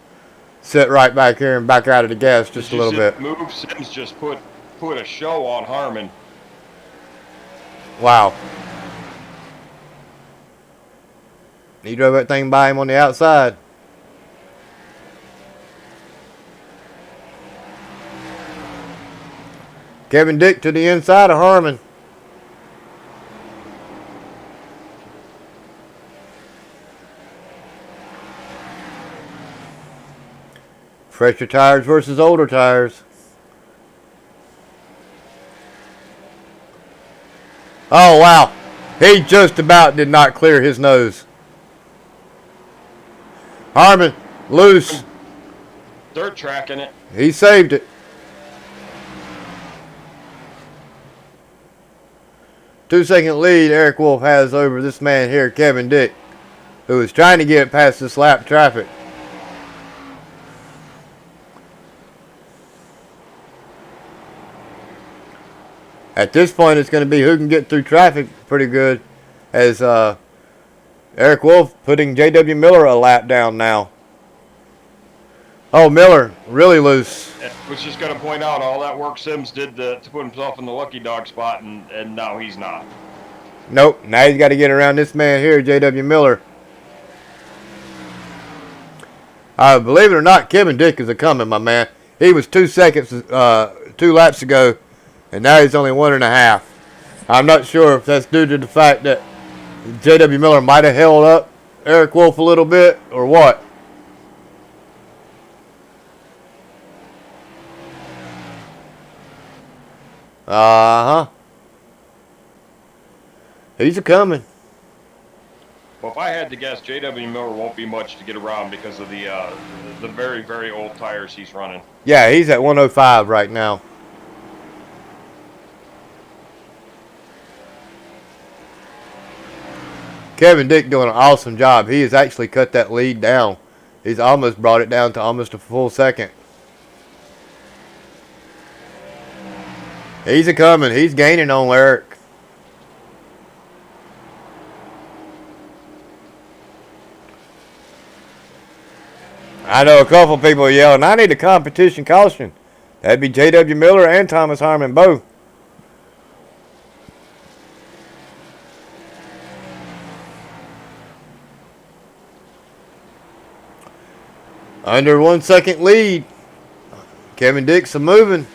sit right back here and back out of the gas just a little bit. Move. Sims just put a show on Harmon. Wow. He drove that thing by him on the outside. Kevin Dick to the inside of Harmon. Fresher tires versus older tires. Oh, wow. He just about did not clear his nose. Harmon, loose. Dirt tracking it. He saved it. 2-second lead Eric Wolf has over this man here, Kevin Dick, who is trying to get past this lap traffic. At this point, it's going to be who can get through traffic pretty good, as Eric Wolf putting J.W. Miller a lap down now. Oh, Miller, really loose. I was just going to point out all that work Sims did to put himself in the lucky dog spot, and now he's not. Nope, now he's got to get around this man here, J.W. Miller. Believe it or not, Kevin Dick is a-coming, my man. He was 2 seconds, 2 laps ago, and now he's only 1.5. I'm not sure if that's due to the fact that J.W. Miller might have held up Eric Wolf a little bit or what. Uh-huh. He's a-coming. Well, if I had to guess, J.W. Miller won't be much to get around because of the very, very old tires he's running. Yeah, he's at 105 right now. Kevin Dick doing an awesome job. He has actually cut that lead down. He's almost brought it down to almost a full second. He's a-coming. He's gaining on Eric. I know a couple people yelling, I need a competition caution. That'd be J.W. Miller and Thomas Harmon both. Under 1 second lead. Kevin Dick's moving.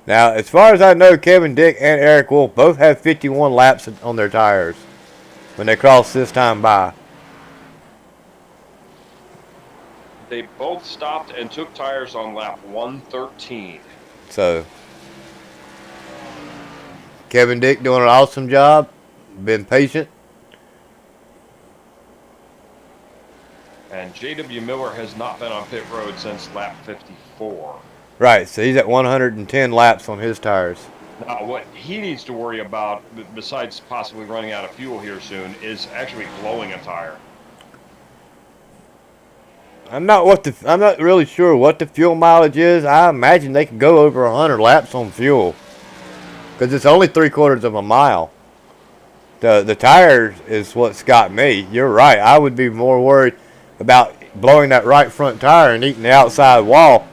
Now, as far as I know, Kevin Dick and Eric Wolf both have 51 laps on their tires when they cross this time by. They both stopped and took tires on lap 113. So, Kevin Dick doing an awesome job. Been patient. And J.W. Miller has not been on pit road since lap 54. Right, so he's at 110 laps on his tires. Now, what he needs to worry about, besides possibly running out of fuel here soon, is actually blowing a tire. I'm not really sure what the fuel mileage is. I imagine they could go over 100 laps on fuel, because it's only 3/4 of a mile. The tires is what's got me. You're right. I would be more worried about blowing that right front tire and eating the outside wall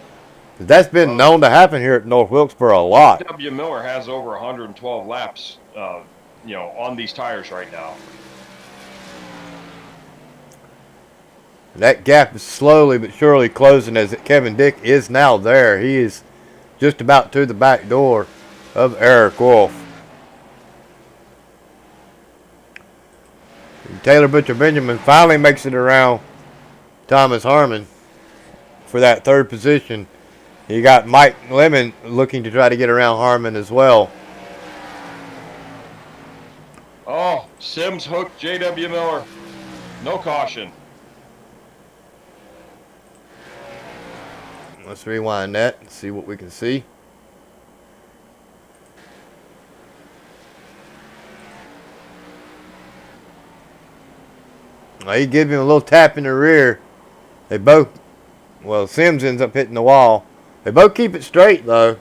That's been known to happen here at North Wilkesboro a lot. W. Miller has over 112 laps, on these tires right now. That gap is slowly but surely closing as Kevin Dick is now there. He is just about to the back door of Eric Wolf. Taylor Butcher Benjamin finally makes it around Thomas Harmon for that third position. You got Mike Lemon looking to try to get around Harmon as well. Oh, Sims hooked J.W. Miller. No caution. Let's rewind that and see what we can see. Well, he gives him a little tap in the rear. They both, well, Sims ends up hitting the wall. They both keep it straight, though.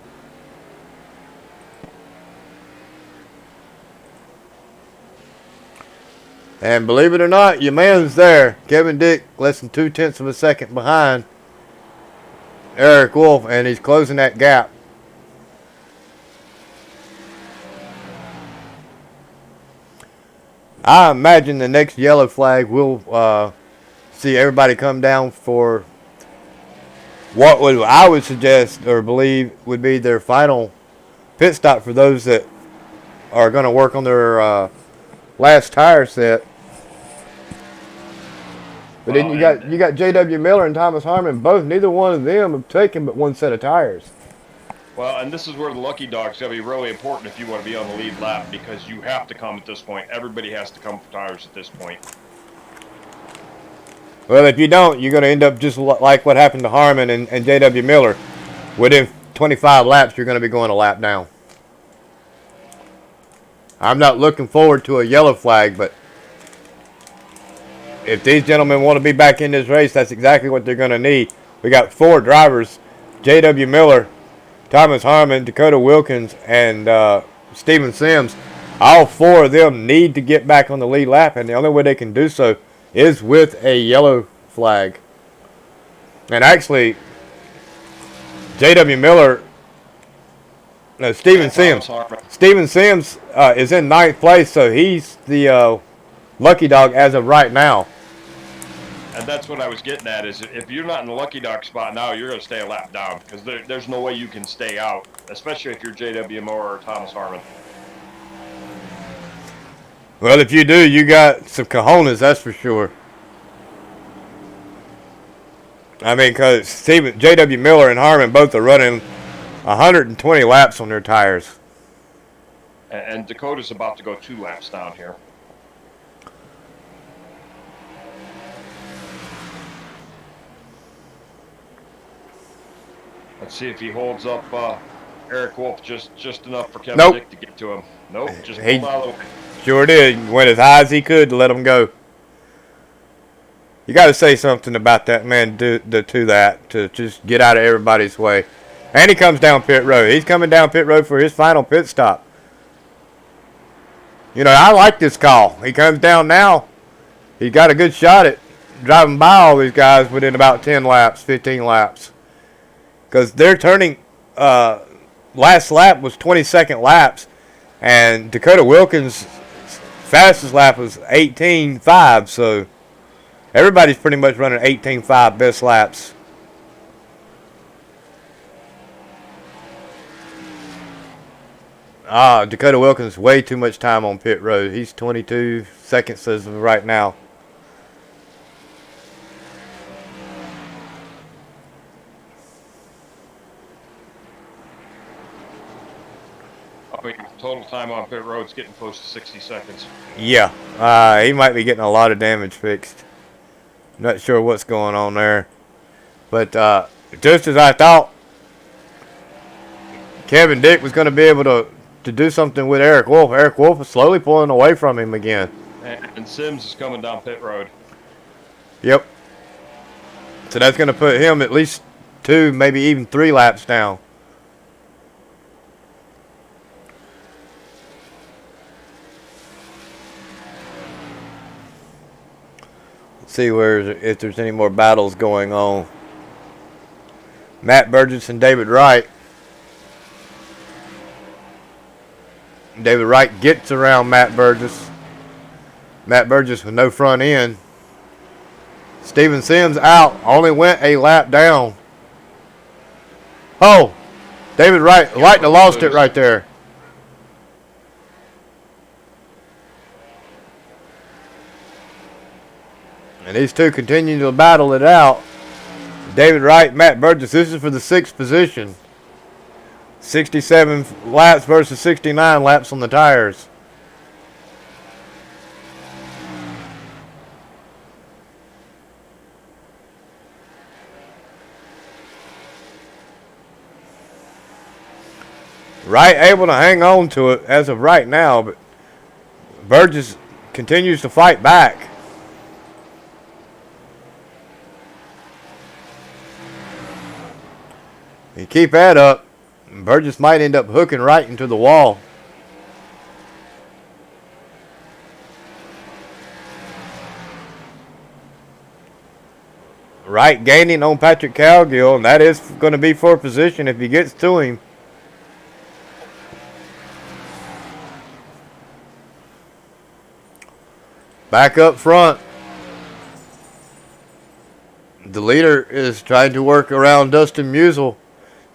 And believe it or not, your man's there. Kevin Dick, less than 0.2 of a second behind Eric Wolf, and he's closing that gap. I imagine the next yellow flag will see everybody come down for what I would suggest or believe would be their final pit stop for those that are going to work on their last tire set. But then you got J.W. Miller and Thomas Harmon both. Neither one of them have taken but one set of tires. Well, and this is where the lucky dog's going to be really important if you want to be on the lead lap, because you have to come at this point. Everybody has to come for tires at this point. Well, if you don't, you're going to end up just like what happened to Harmon and J.W. Miller. Within 25 laps, you're going to be going a lap down. I'm not looking forward to a yellow flag, but if these gentlemen want to be back in this race, that's exactly what they're going to need. We got 4 drivers, J.W. Miller, Thomas Harmon, Dakota Wilkins, and Steven Sims. All 4 of them need to get back on the lead lap, and the only way they can do so is with a yellow flag. And actually, J.W. Miller, no, Steven Sims. Steven Sims is in 9th place, so he's the lucky dog as of right now. And that's what I was getting at, is if you're not in the lucky dog spot now, you're going to stay a lap down, because there's no way you can stay out, especially if you're J.W. Miller or Thomas Harmon. Well, if you do, you got some cojones, that's for sure. I mean, because J.W. Miller and Harmon both are running 120 laps on their tires. And Dakota's about to go 2 laps down here. Let's see if he holds up Eric Wolf just enough for Kevin Dick to get to him. Nope, just pulled out of the way. Sure did. Went as high as he could to let him go. You got to say something about that man to just get out of everybody's way. And he comes down pit road. He's coming down pit road for his final pit stop. You know, I like this call. He comes down now. He's got a good shot at driving by all these guys within about 10 laps, 15 laps. Because they're turning, last lap was 22nd laps. And Dakota Wilkins' fastest lap was 18.5. So everybody's pretty much running 18.5 best laps. Dakota Wilkins way too much time on pit road. He's 22 seconds as of right now. I mean, total time on pit road's getting close to 60 seconds. Yeah, he might be getting a lot of damage fixed. Not sure what's going on there. But just as I thought, Kevin Dick was going to be able to do something with Eric Wolf. Eric Wolf is slowly pulling away from him again. And Sims is coming down pit road. Yep. So that's going to put him at least 2, maybe even 3 laps down. Let's see if there's any more battles going on. Matt Burgess and David Wright. David Wright gets around Matt Burgess. Matt Burgess with no front end. Steven Sims out. Only went a lap down. Oh, David Wright lost it right there. And these two continue to battle it out. David Wright, Matt Burgess. This is for the 6th position. 67 laps versus 69 laps on the tires. Wright able to hang on to it as of right now, but Burgess continues to fight back. You keep that up, Burgess might end up hooking Wright into the wall. Wright gaining on Patrick Cowgill, and that is going to be for position if he gets to him. Back up front, the leader is trying to work around Dustin Musial.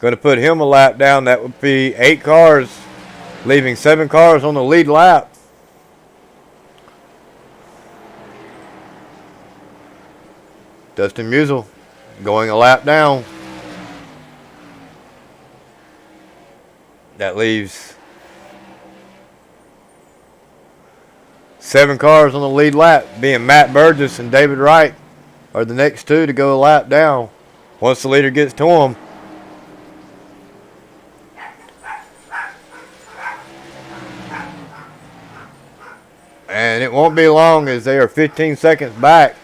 Going to put him a lap down. That would be 8 cars, leaving 7 cars on the lead lap. Dustin Musial going a lap down. That leaves 7 cars on the lead lap, being Matt Burgess and David Wright are the next 2 to go a lap down once the leader gets to them. And it won't be long as they are 15 seconds back.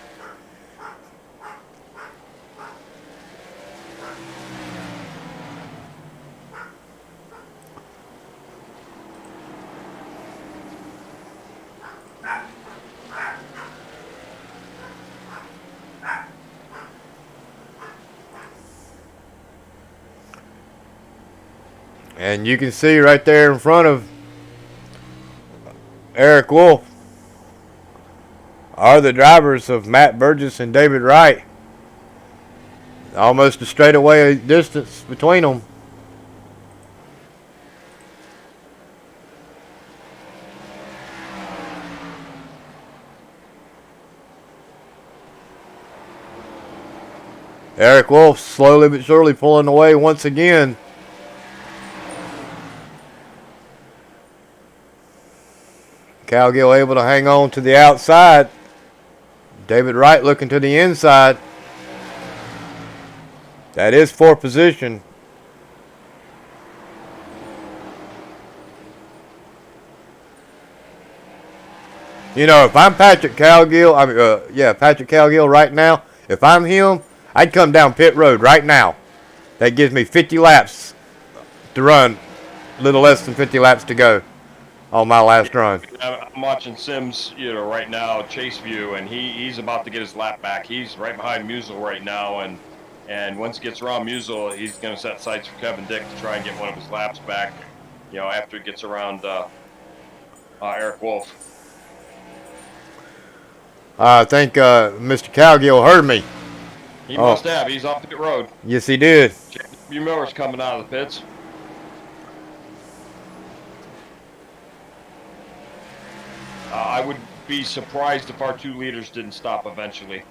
And you can see right there in front of Eric Wolf are the drivers of Matt Burgess and David Wright. Almost a straightaway distance between them. Eric Wolf slowly but surely pulling away once again. Cowgill able to hang on to the outside. David Wright looking to the inside. That is for position. You know, if I'm Patrick Cowgill, Patrick Cowgill right now, if I'm him, I'd come down pit road right now. That gives me 50 laps to run, a little less than 50 laps to go on my last run. I'm watching Sims, right now, chase view, and he's about to get his lap back. He's right behind Musial right now, and once he gets around Musial, he's going to set sights for Kevin Dick to try and get one of his laps back, after he gets around Eric Wolf. I think Mr. Cowgill heard me. He must have. He's off pit road. Yes, he did. J.W. Miller's coming out of the pits. I would be surprised if our 2 leaders didn't stop eventually.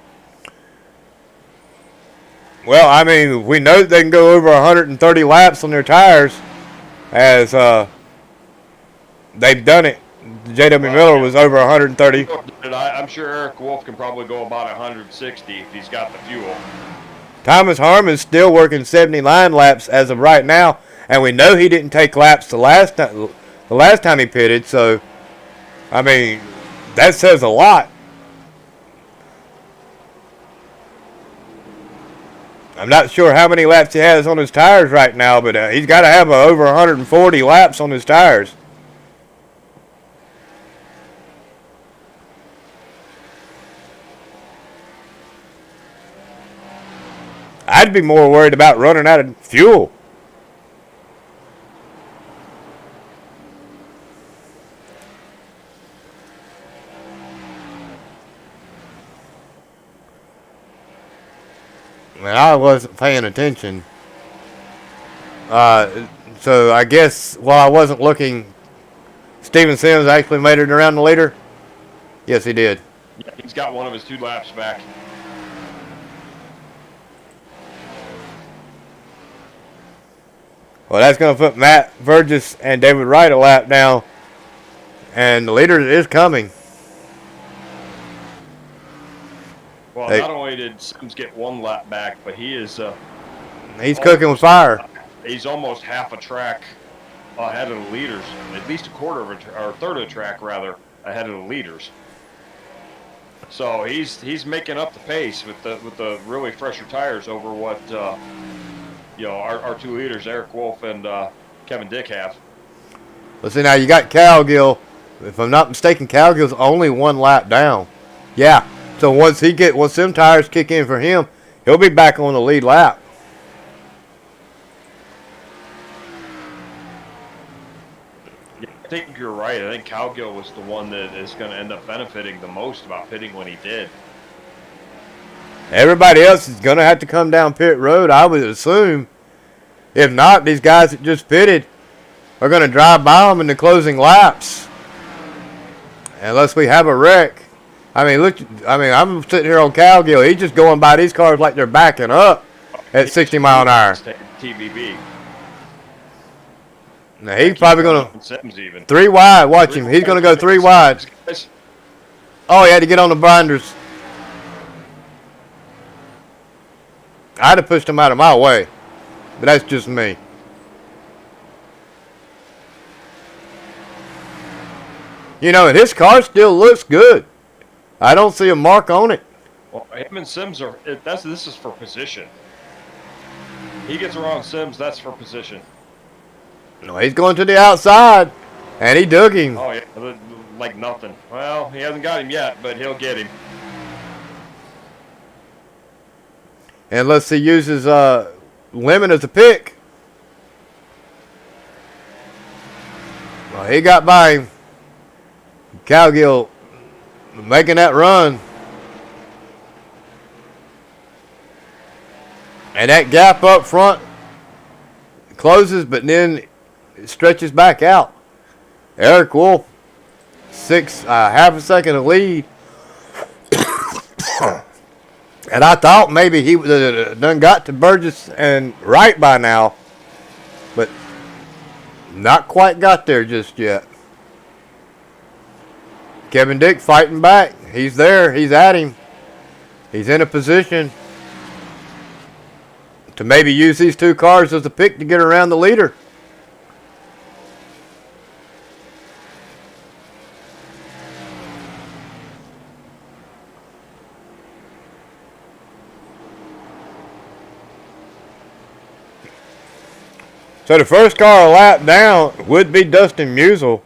Well, I mean, we know they can go over 130 laps on their tires, as they've done it. J.W. Miller was over 130. I'm sure Eric Wolf can probably go about 160 if he's got the fuel. Thomas Harmon's still working 79 laps as of right now, and we know he didn't take laps the last time he pitted, so I mean, that says a lot. I'm not sure how many laps he has on his tires right now, but he's got to have over 140 laps on his tires. I'd be more worried about running out of fuel. I wasn't paying attention. So I guess while I wasn't looking, Steven Sims actually made it around the leader? Yes, he did. Yeah, he's got one of his 2 laps back. Well, that's going to put Matt Burgess and David Wright a lap down. And the leader is coming. Well, not only did Sims get 1 lap back, but he is... he's cooking with fire. He's almost half a track ahead of the leaders. At least a quarter of or a third of the track, rather, ahead of the leaders. So he's making up the pace with the really fresher tires over what our 2 leaders, Eric Wolf and Kevin Dick, have. But see, now you got Cowgill. If I'm not mistaken, Cowgill's only 1 lap down. Yeah. So once them tires kick in for him, he'll be back on the lead lap. Yeah, I think you're right. I think Cowgill was the one that is going to end up benefiting the most about pitting when he did. Everybody else is going to have to come down pit road, I would assume. If not, these guys that just pitted are going to drive by them in the closing laps. Unless we have a wreck. I mean, look. I mean, I'm sitting here on Cowgill. He's just going by these cars like they're backing up at 60 mile an hour. TBB. Now he's probably going to 3 wide. Watch him. He's going to go 3 wide. Oh, he had to get on the binders. I'd have pushed him out of my way, but that's just me. You know, and his car still looks good. I don't see a mark on it. Well, him and Sims are. This is for position. He gets around Sims. That's for position. No, he's going to the outside, and he dug him. Oh yeah, like nothing. Well, he hasn't got him yet, but he'll get him. Unless he uses Lemon as a pick. Well, he got by him. Cowgill making that run. And that gap up front closes, but then it stretches back out. Eric Wolf, half a second of lead. And I thought maybe he done got to Burgess and Wright by now, but not quite got there just yet. Kevin Dick fighting back. He's there. He's at him. He's in a position to maybe use these 2 cars as a pick to get around the leader. So the first car a lap down would be Dustin Musial.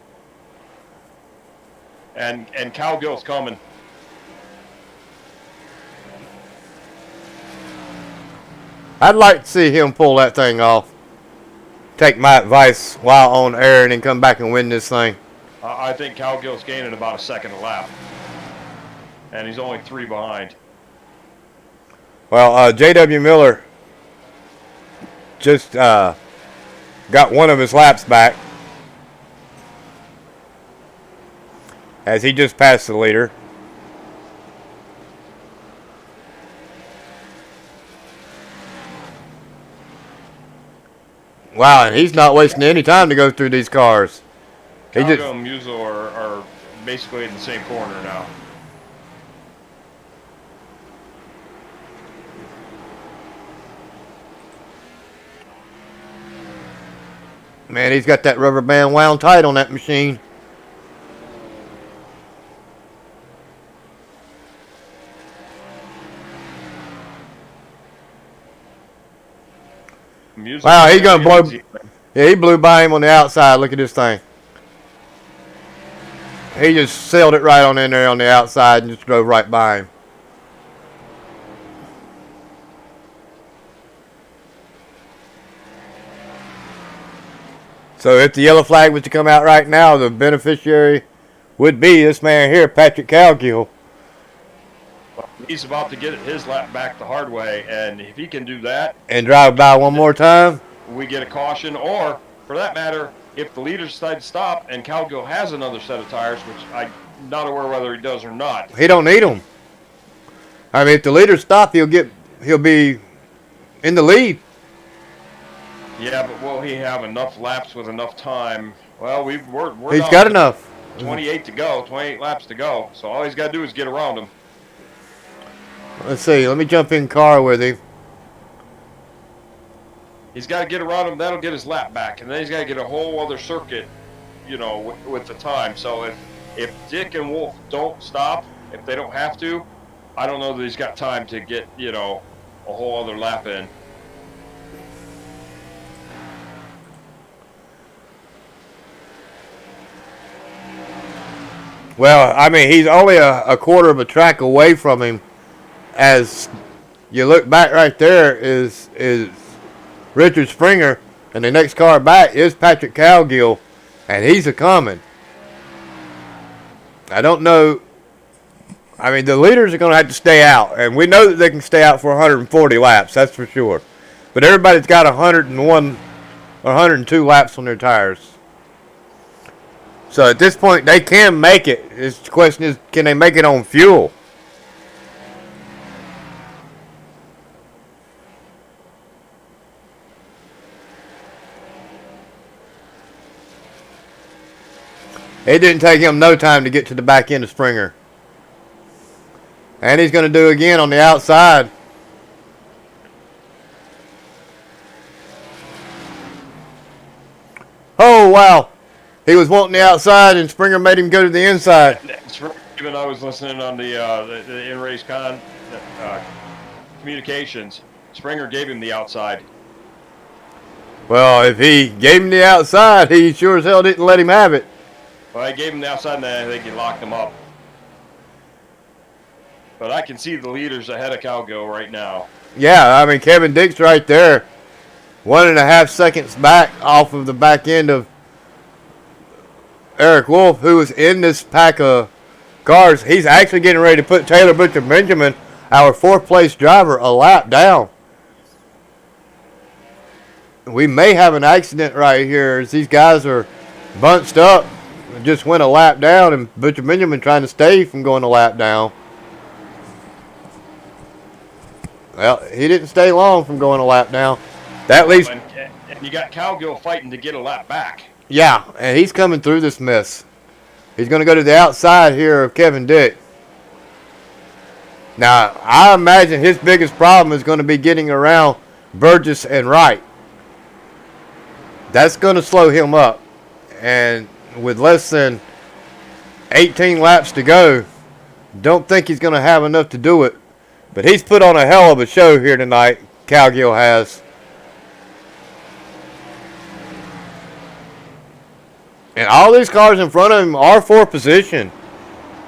And Cowgill's coming. I'd like to see him pull that thing off. Take my advice while on air and then come back and win this thing. I think Cowgill's gaining about a second a lap. And he's only 3 behind. Well, J.W. Miller just got one of his laps back as he just passed the leader. Wow, and he's not wasting any time to go through these cars. Cowgill and Musial are basically in the same corner now. Man, he's got that rubber band wound tight on that machine. Wow, he's going to blow. Yeah, he blew by him on the outside. Look at this thing. He just sailed it right on in there on the outside and just drove right by him. So if the yellow flag was to come out right now, the beneficiary would be this man here, Patrick Cowgill. He's about to get his lap back the hard way, and if he can do that and drive by one more time, we get a caution. Or, for that matter, if the leaders decide to stop and Cowgill has another set of tires, which I'm not aware whether he does or not. He don't need them. I mean, if the leaders stop, he'll be in the lead. Yeah, but will he have enough laps with enough time? Well, we're He's got enough. 28 to go, 28 laps to go. So all he's got to do is get around him. Let's see. Let me jump in car with him. He's got to get around him. That'll get his lap back, and then he's got to get a whole other circuit, you know, with the time. So if Dick and Wolf don't stop, if they don't have to, I don't know that he's got time to get, you know, a whole other lap in. Well, I mean, he's only a quarter of a track away from him. As you look back right there is Richard Springer, and the next car back is Patrick Cowgill, and he's a-coming. I don't know. I mean, the leaders are going to have to stay out, and we know that they can stay out for 140 laps, that's for sure. But everybody's got 101 or 102 laps on their tires. So at this point, they can make it. The question is, can they make it on fuel? It didn't take him no time to get to the back end of Springer. And he's going to do again on the outside. Oh, wow. He was wanting the outside, and Springer made him go to the inside. Even I was listening on the in-race communications. Springer gave him the outside. Well, if he gave him the outside, he sure as hell didn't let him have it. Well, I gave him the outside, and I think he locked him up. But I can see the leaders ahead of Cowgill right now. Yeah, I mean, Kevin Dick's right there. 1.5 seconds back off of the back end of Eric Wolf, who was in this pack of cars. He's actually getting ready to put Taylor Butcher Benjamin, our 4th place driver, a lap down. We may have an accident right here as these guys are bunched up. Just went a lap down, and Butcher Benjamin trying to stay from going a lap down. Well, he didn't stay long from going a lap down. That leaves. And you got Cowgill fighting to get a lap back. Yeah, and he's coming through this mess. He's going to go to the outside here of Kevin Dick. Now, I imagine his biggest problem is going to be getting around Burgess and Wright. That's going to slow him up. And with less than 18 laps to go, don't think he's going to have enough to do it. But he's put on a hell of a show here tonight, Cowgill has. And all these cars in front of him are for position,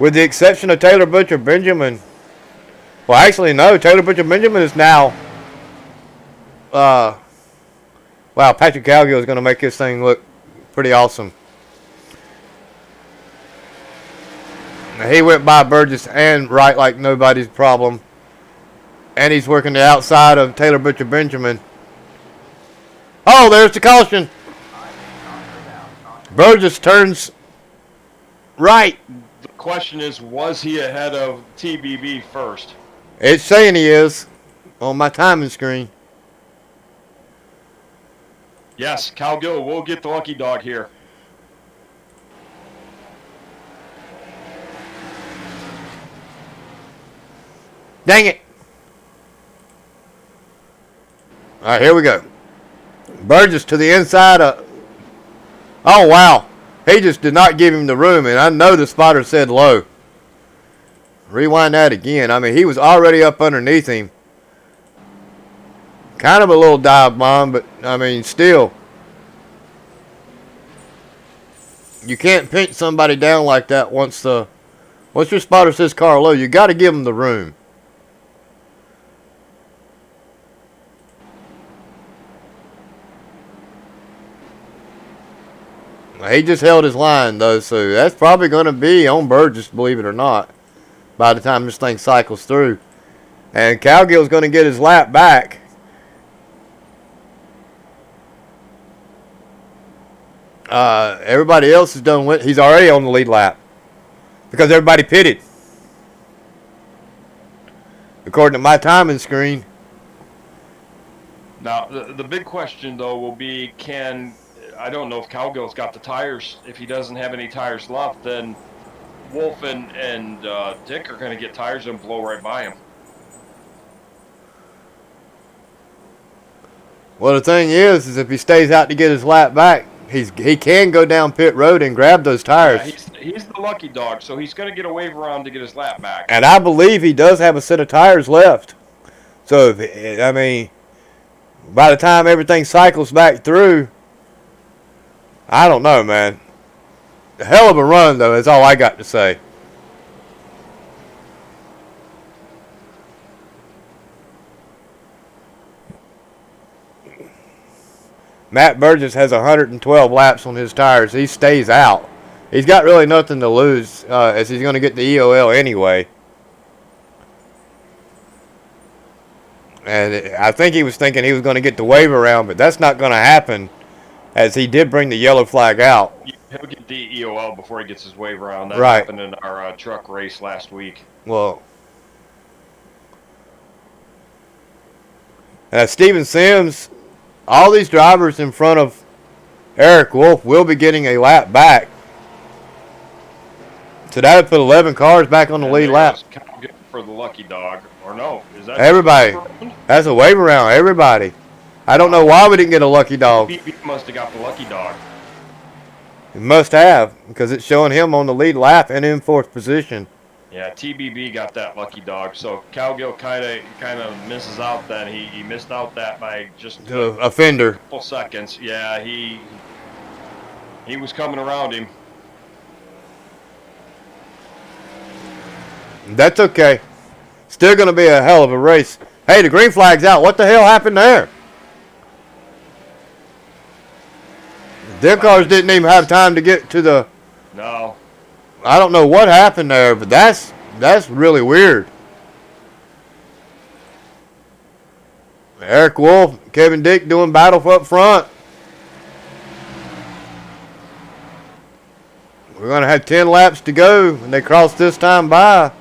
with the exception of Taylor Butcher Benjamin. Well, actually, no. Taylor Butcher Benjamin is now. Wow, Patrick Cowgill is going to make this thing look pretty awesome. He went by Burgess and Wright like nobody's problem. And he's working the outside of Taylor Butcher Benjamin. Oh, there's the caution. Burgess turns right. The question is, was he ahead of TBB first? It's saying he is on my timing screen. Yes, Cowgill will get the lucky dog here. Dang it. All right, here we go. Burgess to the inside of... Oh, wow. He just did not give him the room, and I know the spotter said low. Rewind that again. I mean, he was already up underneath him. Kind of a little dive bomb, but, I mean, still. You can't pinch somebody down like that once your spotter says car low. You got to give him the room. He just held his line, though, so that's probably going to be on Burgess, believe it or not, by the time this thing cycles through. And Cowgill's going to get his lap back. Everybody else is done with. He's already on the lead lap because everybody pitted, according to my timing screen. Now, the big question, though, will be I don't know if Cowgill's got the tires. If he doesn't have any tires left, then Wolf and Dick are going to get tires and blow right by him. Well, the thing is if he stays out to get his lap back, he can go down pit road and grab those tires. Yeah, he's the lucky dog, so he's going to get a wave around to get his lap back. And I believe he does have a set of tires left. So, by the time everything cycles back through, I don't know, man. A hell of a run, though, is all I got to say. Matt Burgess has 112 laps on his tires. He stays out. He's got really nothing to lose, as he's going to get the EOL anyway. And I think he was thinking he was going to get the wave around, but that's not going to happen, as he did bring the yellow flag out. He'll get the EOL before he gets his wave around. That right. happened in our truck race last week. Well, Steven Sims, all these drivers in front of Eric Wolf will be getting a lap back. So that would put 11 cars back on the lead lap. For the lucky dog, or no? Is that everybody? That's a wave around. Everybody. I don't know why we didn't get a lucky dog. He must have got the lucky dog. It must have, because it's showing him on the lead lap and in fourth position. Yeah, TBB got that lucky dog. So Cowgill kind of misses out. Then he missed out that by just a fender. Couple seconds. Yeah, he was coming around him. That's okay. Still going to be a hell of a race. Hey, the green flag's out. What the hell happened there? Their cars didn't even have time to get to the... No. I don't know what happened there, but that's really weird. Eric Wolf, Kevin Dick doing battle up front. We're going to have 10 laps to go when they cross this time by.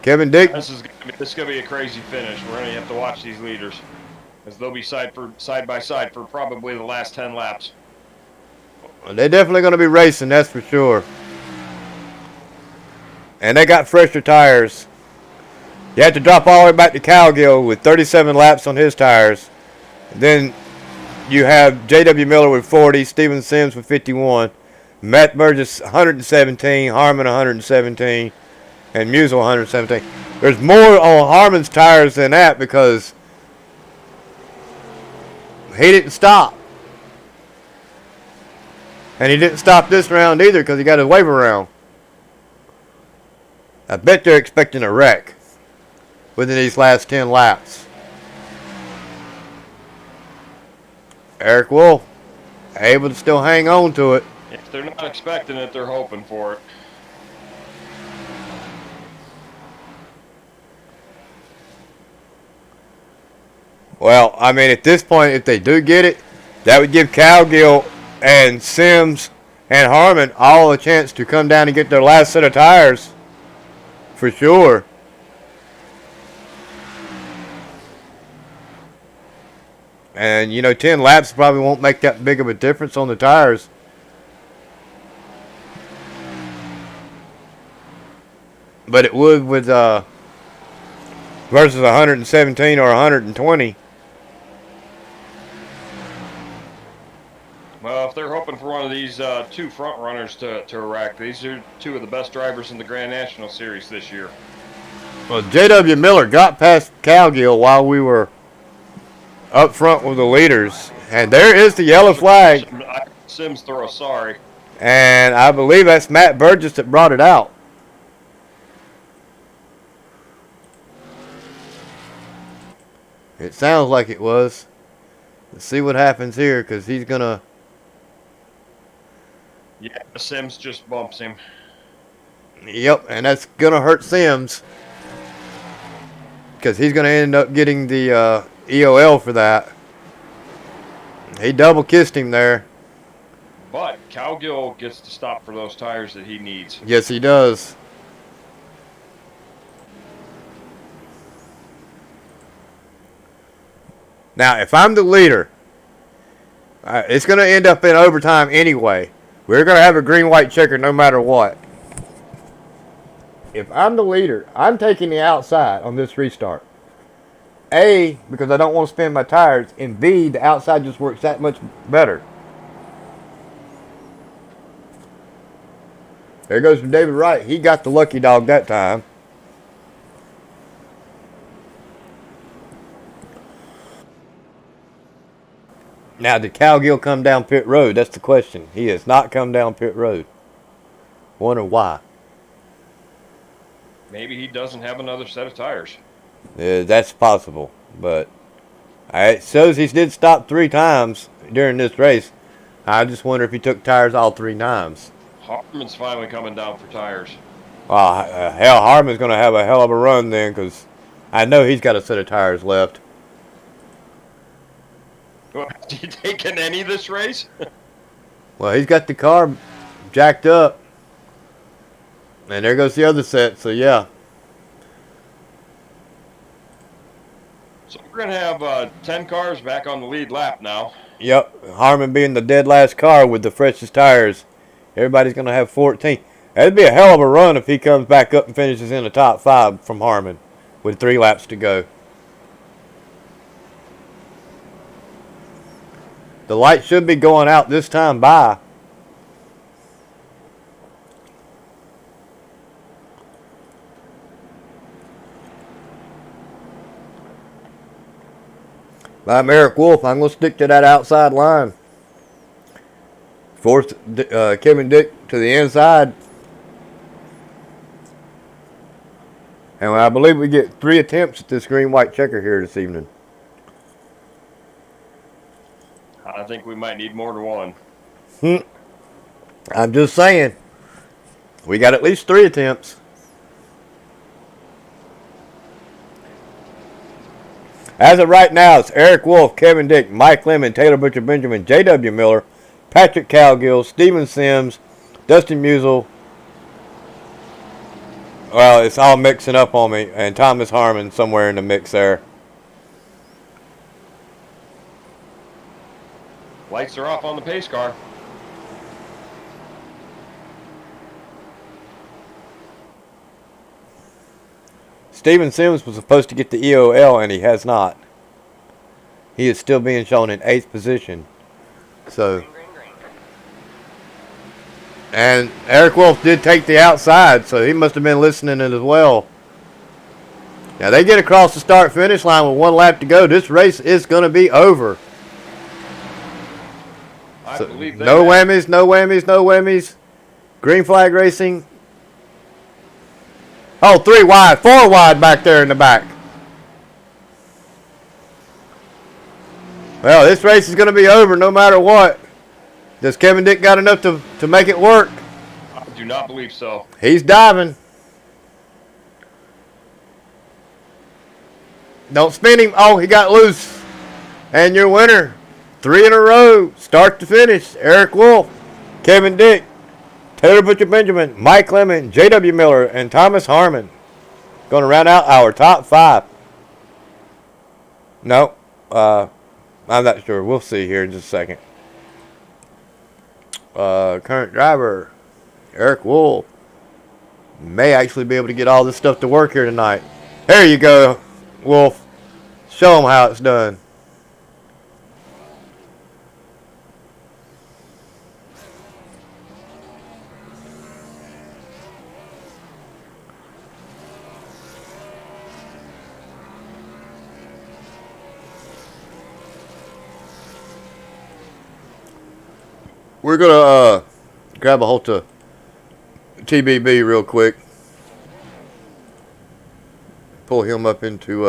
Kevin Dick. This is going to be a crazy finish. We're going to have to watch these leaders, as they'll be side by side for probably the last 10 laps. They're definitely going to be racing, that's for sure. And they got fresher tires. You have to drop all the way back to Cowgill with 37 laps on his tires. And then you have J.W. Miller with 40, Steven Sims with 51, Matt Burgess 117, Harmon 117, and Musel 117. There's more on Harmon's tires than that because he didn't stop. And he didn't stop this round either because he got his wave around. I bet they're expecting a wreck within these last 10 laps. Eric Wolf able to still hang on to it. If they're not expecting it, they're hoping for it. Well, I mean, at this point, if they do get it, that would give Cowgill and Sims and Harmon all a chance to come down and get their last set of tires. For sure. And, 10 laps probably won't make that big of a difference on the tires. But it would with versus 117 or 120. Well, if they're hoping for one of these two front runners to wreck, these are two of the best drivers in the Grand National Series this year. Well, J.W. Miller got past Cowgill while we were up front with the leaders. And there is the yellow flag. Sims throw a sorry. And I believe that's Matt Burgess that brought it out. It sounds like it was. Let's see what happens here because he's going to... Yeah, Sims just bumps him. Yep, and that's going to hurt Sims. Because he's going to end up getting the EOL for that. He double kissed him there. But Cowgill gets to stop for those tires that he needs. Yes, he does. Now, if I'm the leader, it's going to end up in overtime anyway. We're going to have a green-white checker no matter what. If I'm the leader, I'm taking the outside on this restart. A, because I don't want to spin my tires, and B, the outside just works that much better. There goes David Wright. He got the lucky dog that time. Now, did Cowgill come down pit road? That's the question. He has not come down pit road. Wonder why. Maybe he doesn't have another set of tires. That's possible. But it shows he did stop 3 times during this race. I just wonder if he took tires all 3 times. Harmon's finally coming down for tires. Hell, Harmon's going to have a hell of a run then, because I know he's got a set of tires left. Did you taking any this race? Well, he's got the car jacked up. And there goes the other set, so yeah. So we're going to have 10 cars back on the lead lap now. Yep, Harmon being the dead last car with the freshest tires. Everybody's going to have 14. That'd be a hell of a run if he comes back up and finishes in the top 5 from Harmon with 3 laps to go. The light should be going out this time by. I'm Eric Wolf. I'm going to stick to that outside line. Force Kevin Dick to the inside. And I believe we get 3 attempts at this green-white checker here this evening. I think we might need more than 1. I'm just saying. We got at least 3 attempts. As of right now, it's Eric Wolf, Kevin Dick, Mike Lemon, Taylor Butcher Benjamin, J.W. Miller, Patrick Cowgill, Steven Sims, Dustin Musial. Well, it's all mixing up on me. And Thomas Harmon somewhere in the mix there. Lights are off on the pace car. Steven Sims was supposed to get the EOL, and he has not. He is still being shown in 8th position. So, and Eric Wolf did take the outside, so he must have been listening as well. Now they get across the start-finish line with 1 lap to go. This race is going to be over. I believe that. No whammies, no whammies, no whammies. Green flag racing. Oh, 3 wide, 4 wide back there in the back. Well, this race is going to be over no matter what. Does Kevin Dick got enough to make it work? I do not believe so. He's diving. Don't spin him. Oh, he got loose. And your winner, 3 in a row, start to finish, Eric Wolf, Kevin Dick, Taylor Butcher Benjamin, Mike Lemon, J.W. Miller, and Thomas Harmon. Going to round out our top 5. No, I'm not sure. We'll see here in just a second. Current driver, Eric Wolf, may actually be able to get all this stuff to work here tonight. There you go, Wolf. Show them how it's done. We're going to grab a hold of TBB real quick. Pull him up into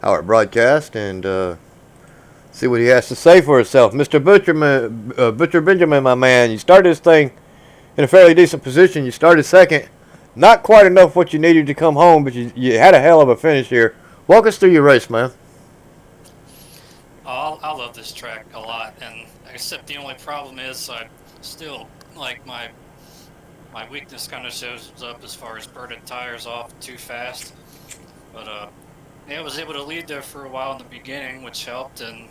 our broadcast and See what he has to say for himself. Mr. Butcher Benjamin, my man, you started this thing in a fairly decent position. You started second. Not quite enough what you needed to come home, but you had a hell of a finish here. Walk us through your race, man. I love this track a lot, and except the only problem is I still, like, my weakness kind of shows up as far as burning tires off too fast. But yeah, I was able to lead there for a while in the beginning, which helped, and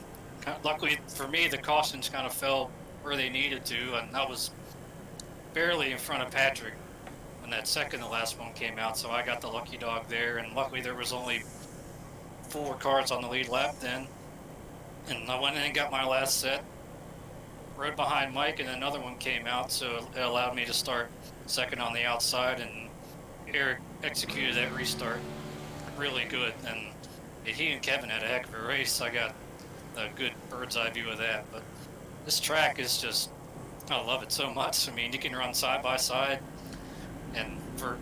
luckily for me, the cautions kind of fell where they needed to, and I was barely in front of Patrick when that second to last one came out, so I got the lucky dog there, and luckily there was only 4 cars on the lead lap then, and I went in and got my last set, rode behind Mike, and another one came out, so it allowed me to start second on the outside, and Eric executed that restart really good, and he and Kevin had a heck of a race. I got a good bird's eye view of that, but this track is just, I love it so much. I mean, you can run side by side, and for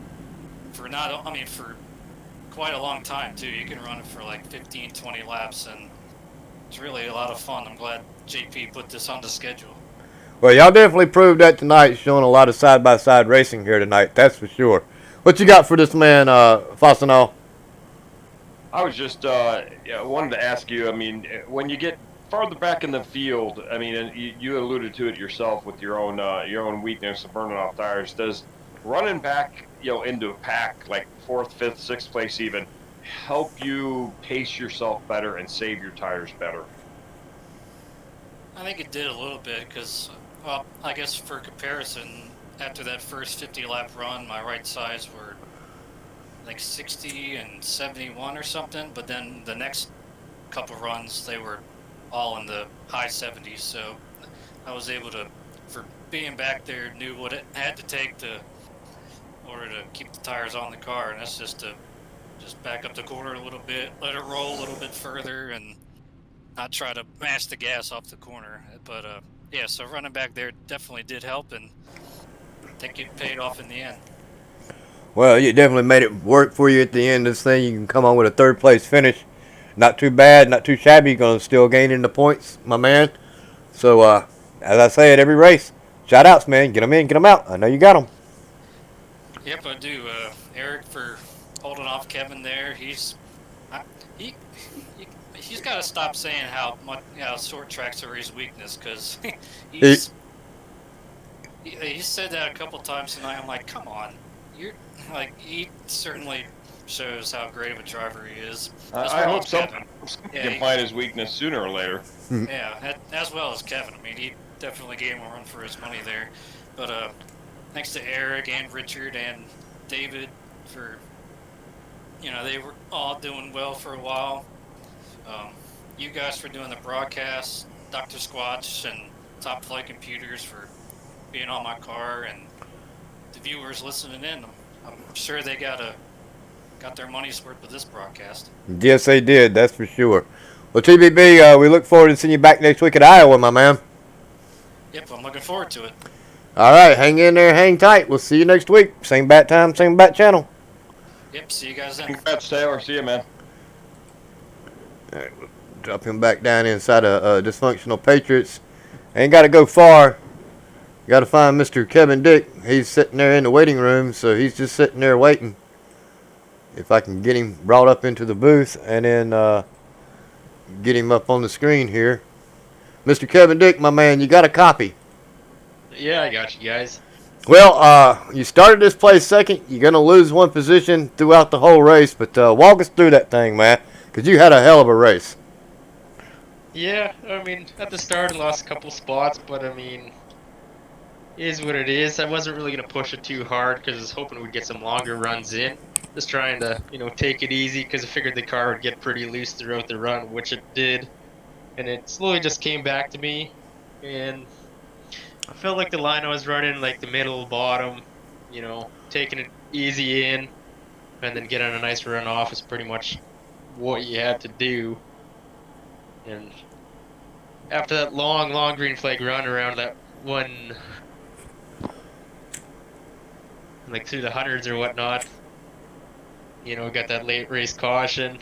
quite a long time too. You can run it for like 15, 20 laps, and it's really a lot of fun. I'm glad JP put this on the schedule. Well, y'all definitely proved that tonight, showing a lot of side-by-side racing here tonight, that's for sure. What you got for this man, Fastenal? I was just wanted to ask you. I mean, when you get farther back in the field, I mean, and you alluded to it yourself with your own weakness of burning off tires. Does running back, into a pack like 4th, 5th, 6th place even help you pace yourself better and save your tires better? I think it did a little bit because, well, I guess for comparison, after that first 50 lap run, my right sides were like 60 and 71 or something, but then the next couple runs they were all in the high 70s, so I was able to, for being back there, knew what it had to take in order to keep the tires on the car, and that's just to back up the corner a little bit, let it roll a little bit further, and not try to mash the gas off the corner. But yeah, so running back there definitely did help, and I think it paid off in the end. Well, you definitely made it work for you at the end of this thing. You can come on with a 3rd place finish. Not too bad, not too shabby. You're going to still gain in the points, my man. So, as I say at every race, shout outs, man. Get them in, get them out. I know you got them. Yep, I do. Eric for holding off Kevin there. He's got to stop saying how short tracks are his weakness, because he said that a couple times tonight. I'm like, come on, he certainly shows how great of a driver he is. I hope somebody can find his weakness sooner or later. Yeah, as well as Kevin. I mean, he definitely gave him a run for his money there. But thanks to Eric and Richard and David for, they were all doing well for a while. You guys for doing the broadcast, Dr. Squatch and Top Flight Computers for being on my car, and the viewers listening in. I'm sure they got their money's worth with this broadcast. Yes, they did. That's for sure. Well, TBB, we look forward to seeing you back next week at Iowa, my man. Yep, I'm looking forward to it. All right, hang in there, hang tight. We'll see you next week. Same bat time, same bat channel. Yep, see you guys then. Congrats, Taylor. See you, man. All right, we'll drop him back down inside of Dysfunctional Patriots. Ain't got to go far. Got to find Mr. Kevin Dick. He's sitting there in the waiting room, so he's just sitting there waiting. If I can get him brought up into the booth and then get him up on the screen here. Mr. Kevin Dick, my man, you got a copy. Yeah, I got you guys. Well, you started this place second. You're going to lose one position throughout the whole race, but walk us through that thing, man, because you had a hell of a race. Yeah, I mean, at the start I lost a couple spots, but I mean, it is what it is. I wasn't really going to push it too hard because I was hoping we'd get some longer runs in. Just trying to, take it easy because I figured the car would get pretty loose throughout the run, which it did. And it slowly just came back to me, and I felt like the line I was running, like the middle, bottom, taking it easy in, and then getting a nice run off is pretty much what you had to do. And after that long green flag run around that one, like through the hundreds or whatnot, got that late race caution,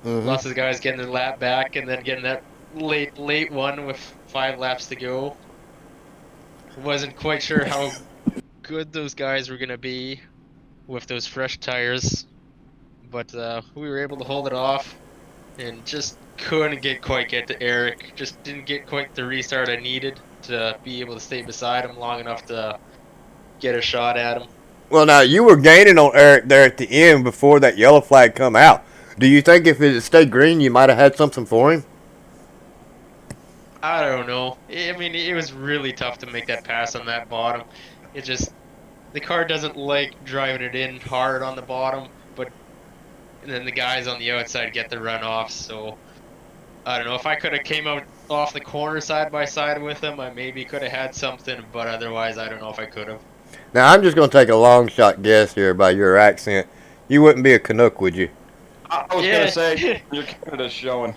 Lots of guys getting their lap back and then getting that late one with 5 laps to go. Wasn't quite sure how good those guys were gonna be with those fresh tires, but we were able to hold it off and just couldn't quite get to Eric. Just didn't get quite the restart I needed to be able to stay beside him long enough to get a shot at him. Well, now you were gaining on Eric there at the end before that yellow flag come out. Do you think if it had stayed green, you might have had something for him? I don't know. I mean, it was really tough to make that pass on that bottom. It just, the car doesn't like driving it in hard on the bottom, but and then the guys on the outside get the run off. So I don't know if I could have came out off the corner side by side with him, I maybe could have had something, but otherwise I don't know if I could have. Now, I'm just going to take a long shot guess here by your accent. You wouldn't be a Canuck, would you? I was Yeah. gonna say your Canada's showing.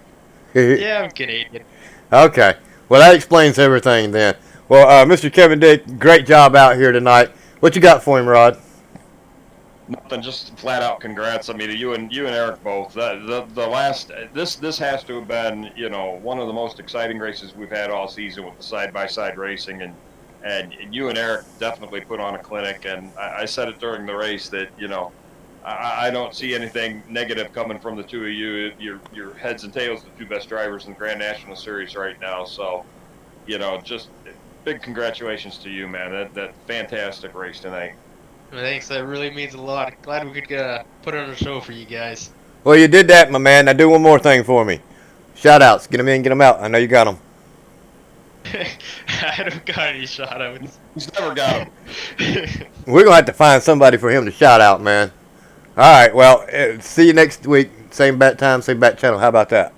Yeah, I'm Canadian. Okay. Well, that explains everything then. Well, Mr. Kevin Dick, great job out here tonight. What you got for him, Rod? Nothing, just flat out congrats. I mean, you and Eric both. The last this has to have been, you know, one of the most exciting races we've had all season with the side-by-side racing, and you and Eric definitely put on a clinic. And I said it during the race that, you know, I don't see anything negative coming from the two of you. Your heads and tails the two best drivers in the Grand National Series right now. So, you know, just big congratulations to you, man. That fantastic race tonight. Thanks, that really means a lot. Glad we could put on a show for you guys. Well, you did that, my man. Now do one more thing for me. Shout outs. Get them in, get them out. I know you got them. I don't got any shout outs. He's never got him. We're going to have to find somebody for him to shout out, man. All right. Well, see you next week. Same bat time, same bat channel. How about that?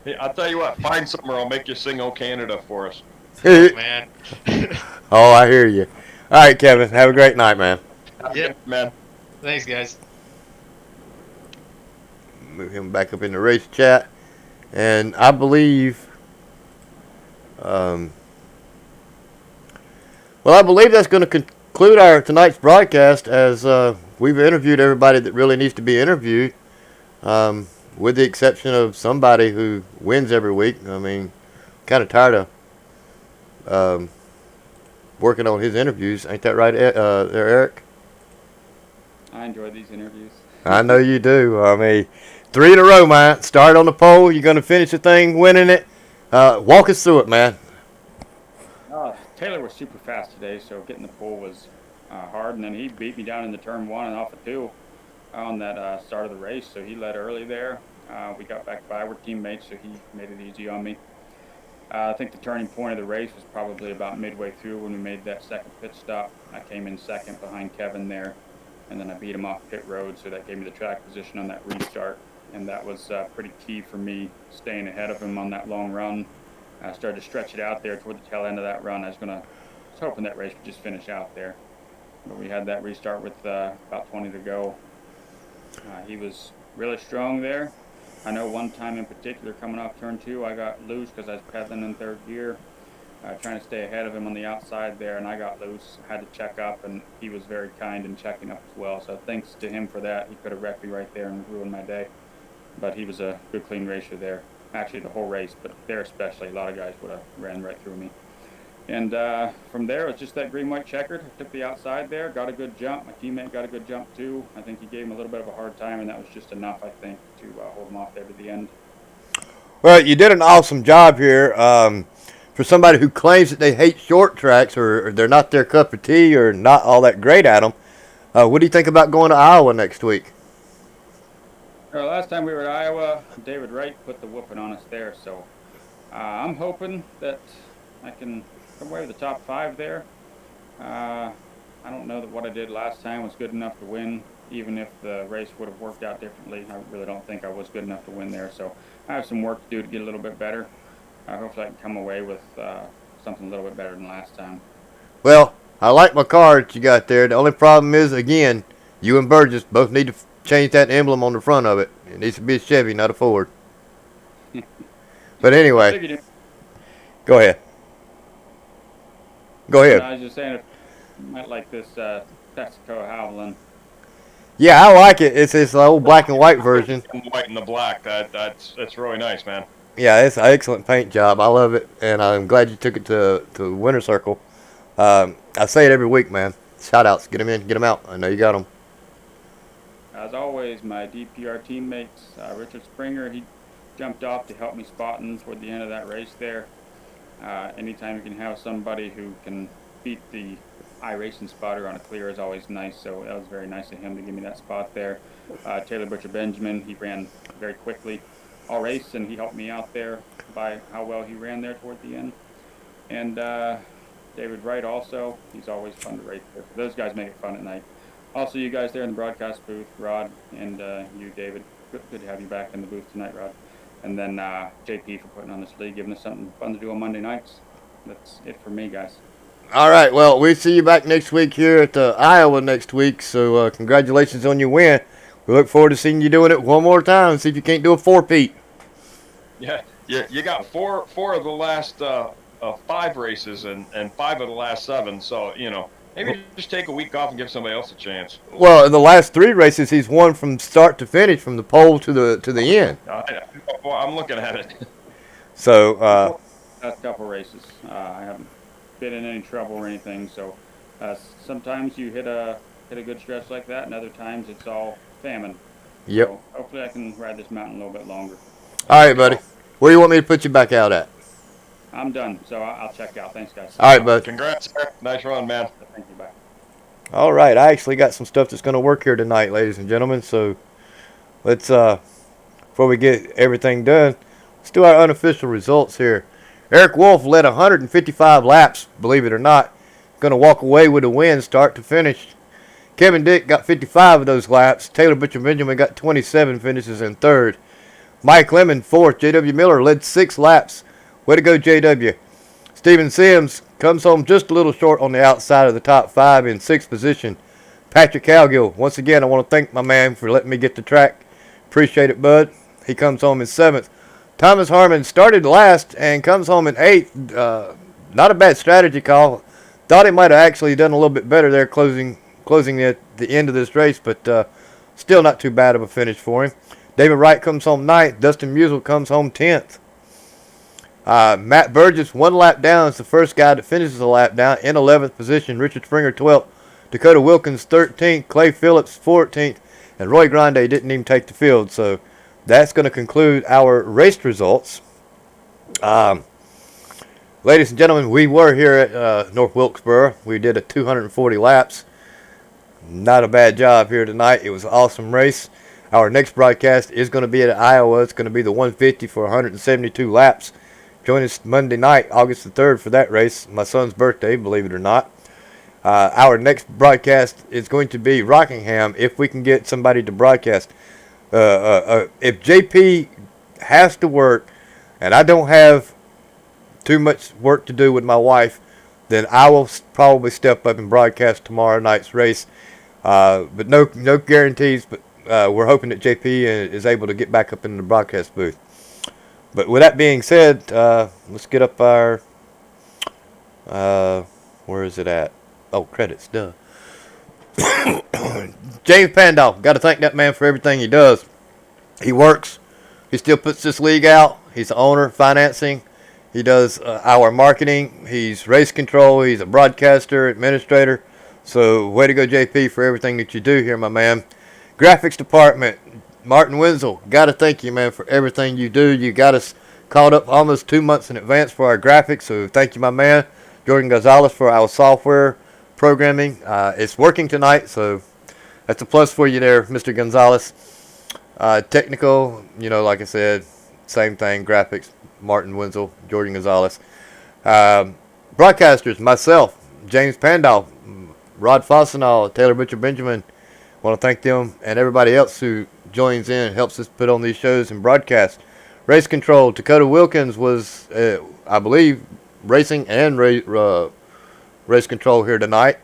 Hey, I'll tell you what. Find somewhere. I'll make you sing "Oh Canada" for us. Oh, man. Oh, I hear you. All right, Kevin. Have a great night, man. Yep. Man. Thanks, guys. Move him back up in the race chat. And I believe, well, I believe that's going to conclude our tonight's broadcast as we've interviewed everybody that really needs to be interviewed, with the exception of somebody who wins every week. I mean, kind of tired of working on his interviews. Ain't that right, there, Eric? I enjoy these interviews. I know you do. I mean, 3 in a row, man. Start on the pole. You're going to finish the thing winning it. Walk us through it, man. Taylor was super fast today, so getting the pole was hard. And then he beat me down in the turn 1 and off of 2 on that start of the race. So he led early there. We got back by. We're teammates, so he made it easy on me. I think the turning point of the race was probably about midway through when we made that second pit stop. I came in second behind Kevin there, and then I beat him off pit road, so that gave me the track position on that restart. And that was pretty key for me, staying ahead of him on that long run. I started to stretch it out there toward the tail end of that run. I was hoping that race would just finish out there. But we had that restart with about 20 to go. He was really strong there. I know one time in particular, coming off turn 2, I got loose because I was pedaling in third gear, trying to stay ahead of him on the outside there, and I got loose, had to check up, and he was very kind in checking up as well. So thanks to him for that. He could have wrecked me right there and ruined my day. But he was a good, clean racer there. Actually, the whole race, but there especially, a lot of guys would have ran right through me. And from there, it was just that green-white checkered. I took the outside there, got a good jump. My teammate got a good jump too. I think he gave him a little bit of a hard time, and that was just enough, I think, to hold him off there to the end. Well, you did an awesome job here. For somebody who claims that they hate short tracks or they're not their cup of tea or not all that great at them, what do you think about going to Iowa next week? Last time we were at Iowa, David Wright put the whooping on us there, so I'm hoping that I can come away with the top 5 there. I don't know that what I did last time was good enough to win, even if the race would have worked out differently. I really don't think I was good enough to win there, so I have some work to do to get a little bit better. Hopefully I can come away with something a little bit better than last time. Well, I like my car that you got there. The only problem is, again, you and Burgess both need to change that emblem on the front of it. It needs to be a Chevy, not a Ford. But anyway, go ahead. Go ahead. I was just saying, if you might like this Texaco Howland. Yeah, I like it. It's the old black and white version. The white and the black. That's really nice, man. Yeah, it's an excellent paint job. I love it, and I'm glad you took it to Winter Circle. I say it every week, man. Shout outs. Get them in, get them out. I know you got them. As always, my DPR teammates, Richard Springer, he jumped off to help me spotting toward the end of that race there. Anytime you can have somebody who can beat the iRacing spotter on a clear is always nice, so that was very nice of him to give me that spot there. Taylor Butcher Benjamin, he ran very quickly all race, and he helped me out there by how well he ran there toward the end. And David Wright also, he's always fun to race with. Those guys make it fun at night. Also, you guys there in the broadcast booth, Rod, and you, David. Good to have you back in the booth tonight, Rod. And then JP for putting on this league, giving us something fun to do on Monday nights. That's it for me, guys. All right, well, we see you back next week here at Iowa next week, so congratulations on your win. We look forward to seeing you doing it one more time, see if you can't do a four-peat. Yeah, you got four of the last 5 races and 5 of the last 7, so, maybe just take a week off and give somebody else a chance. Well, in the last 3 races, he's won from start to finish, from the pole to the end. Well, I'm looking at it. So, Last couple races, I haven't been in any trouble or anything. So sometimes you hit a good stretch like that, and other times it's all famine. yep. So hopefully I can ride this mountain a little bit longer. All right, buddy. Where do you want me to put you back out at? I'm done, so I'll check out. Thanks, guys. All right, bud. Congrats, sir. Nice run, man. Thank you. Bye. All right, I actually got some stuff that's going to work here tonight, ladies and gentlemen. So let's, before we get everything done, let's do our unofficial results here. Eric Wolf led 155 laps, believe it or not. Going to walk away with a win start to finish. Kevin Dick got 55 of those laps. Taylor Butcher Benjamin got 27, finishes in third. Mike Lemon, fourth. J.W. Miller led 6 laps. Way to go, J.W. Steven Sims comes home just a little short on the outside of the top 5 in 6th position. Patrick Cowgill, once again, I want to thank my man for letting me get the track. Appreciate it, bud. He comes home in 7th. Thomas Harmon started last and comes home in 8th. Not a bad strategy call. Thought he might have actually done a little bit better there closing at the end of this race, but still not too bad of a finish for him. David Wright comes home 9th. Dustin Musial comes home 10th. Matt Burgess, 1 lap down, is the first guy that finishes a lap down in 11th position. Richard Springer, 12th. Dakota Wilkins, 13th. Clay Phillips, 14th. And Roy Grande didn't even take the field. So that's going to conclude our race results. Ladies and gentlemen, we were here at North Wilkesboro. We did a 240 laps. Not a bad job here tonight. It was an awesome race. Our next broadcast is going to be at Iowa. It's going to be the 150 for 172 laps. Join us Monday night, August the 3rd, for that race. My son's birthday, believe it or not. Our next broadcast is going to be Rockingham, if we can get somebody to broadcast. If JP has to work, and I don't have too much work to do with my wife, then I will probably step up and broadcast tomorrow night's race. But no guarantees, but we're hoping that JP is able to get back up in the broadcast booth. But with that being said, let's get up our, where is it at? Oh, credits, duh. James Pandolf, got to thank that man for everything he does. He works. He still puts this league out. He's the owner, financing. He does our marketing. He's race control. He's a broadcaster, administrator. So way to go, JP, for everything that you do here, my man. Graphics department, Martin Wenzel, got to thank you, man, for everything you do. You got us caught up almost 2 months in advance for our graphics, so thank you, my man. Jordan Gonzalez for our software programming. It's working tonight, so that's a plus for you there, Mr. Gonzalez. Technical, like I said, same thing, graphics, Martin Wenzel, Jordan Gonzalez. Broadcasters, myself, James Pandolf, Rod Fossenall, Taylor Butcher Benjamin. Want to thank them and everybody else who joins in and helps us put on these shows and broadcasts. Race control, Dakota Wilkins was, I believe, racing and race control here tonight.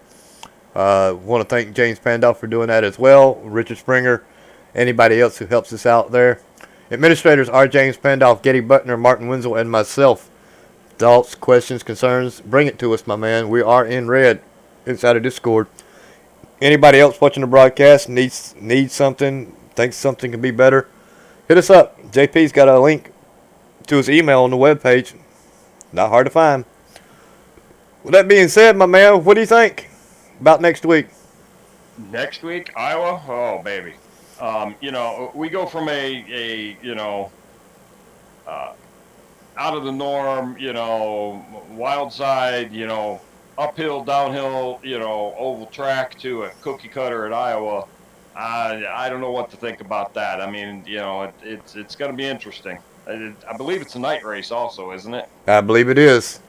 Want to thank James Pandolf for doing that as well. Richard Springer, anybody else who helps us out there. Administrators are James Pandolf, Getty Butner, Martin Wenzel, and myself. Thoughts, questions, concerns, bring it to us, my man. We are in red inside of Discord. anybody else watching the broadcast needs something, thinks something can be better, hit us up. JP's got a link to his email on the webpage. Not hard to find. With that being said, my man, what do you think about next week? Next week, Iowa. Oh, baby. We go from a out of the norm, wild side, uphill, downhill, oval track to a cookie cutter at Iowa. I don't know what to think about that. I mean, it's going to be interesting. I believe it's a night race also, isn't it? I believe it is.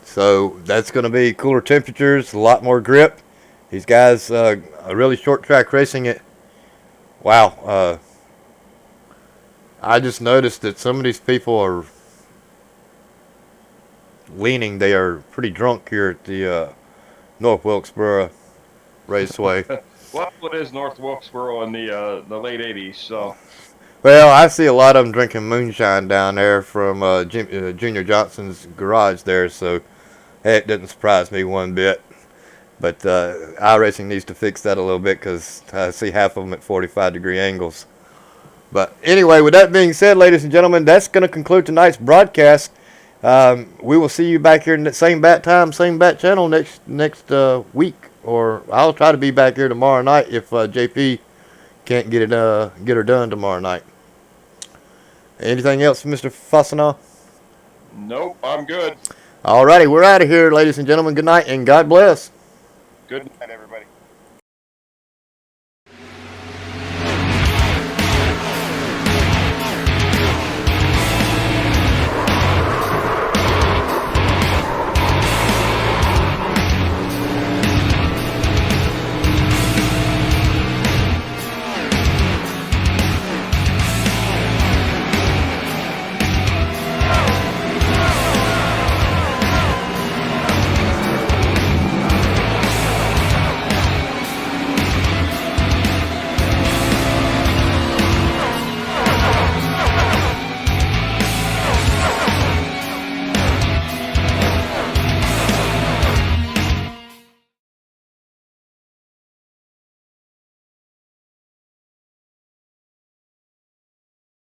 So that's going to be cooler temperatures, a lot more grip. These guys are really short track racing it. Wow. I just noticed that some of these people are leaning. They are pretty drunk here at the North Wilkesboro Raceway. Well, it is North Wilkesboro in the late 80s, so. Well, I see a lot of them drinking moonshine down there from Junior Johnson's garage there, so it doesn't surprise me one bit. But iRacing needs to fix that a little bit because I see half of them at 45-degree angles. But anyway, with that being said, ladies and gentlemen, that's going to conclude tonight's broadcast. We will see you back here in the same bat time, same bat channel next week. Or I'll try to be back here tomorrow night if JP can't get her done tomorrow night. Anything else, Mr. Fasanal? Nope, I'm good. Alrighty, we're out of here, ladies and gentlemen. Good night and God bless. Good night, everybody.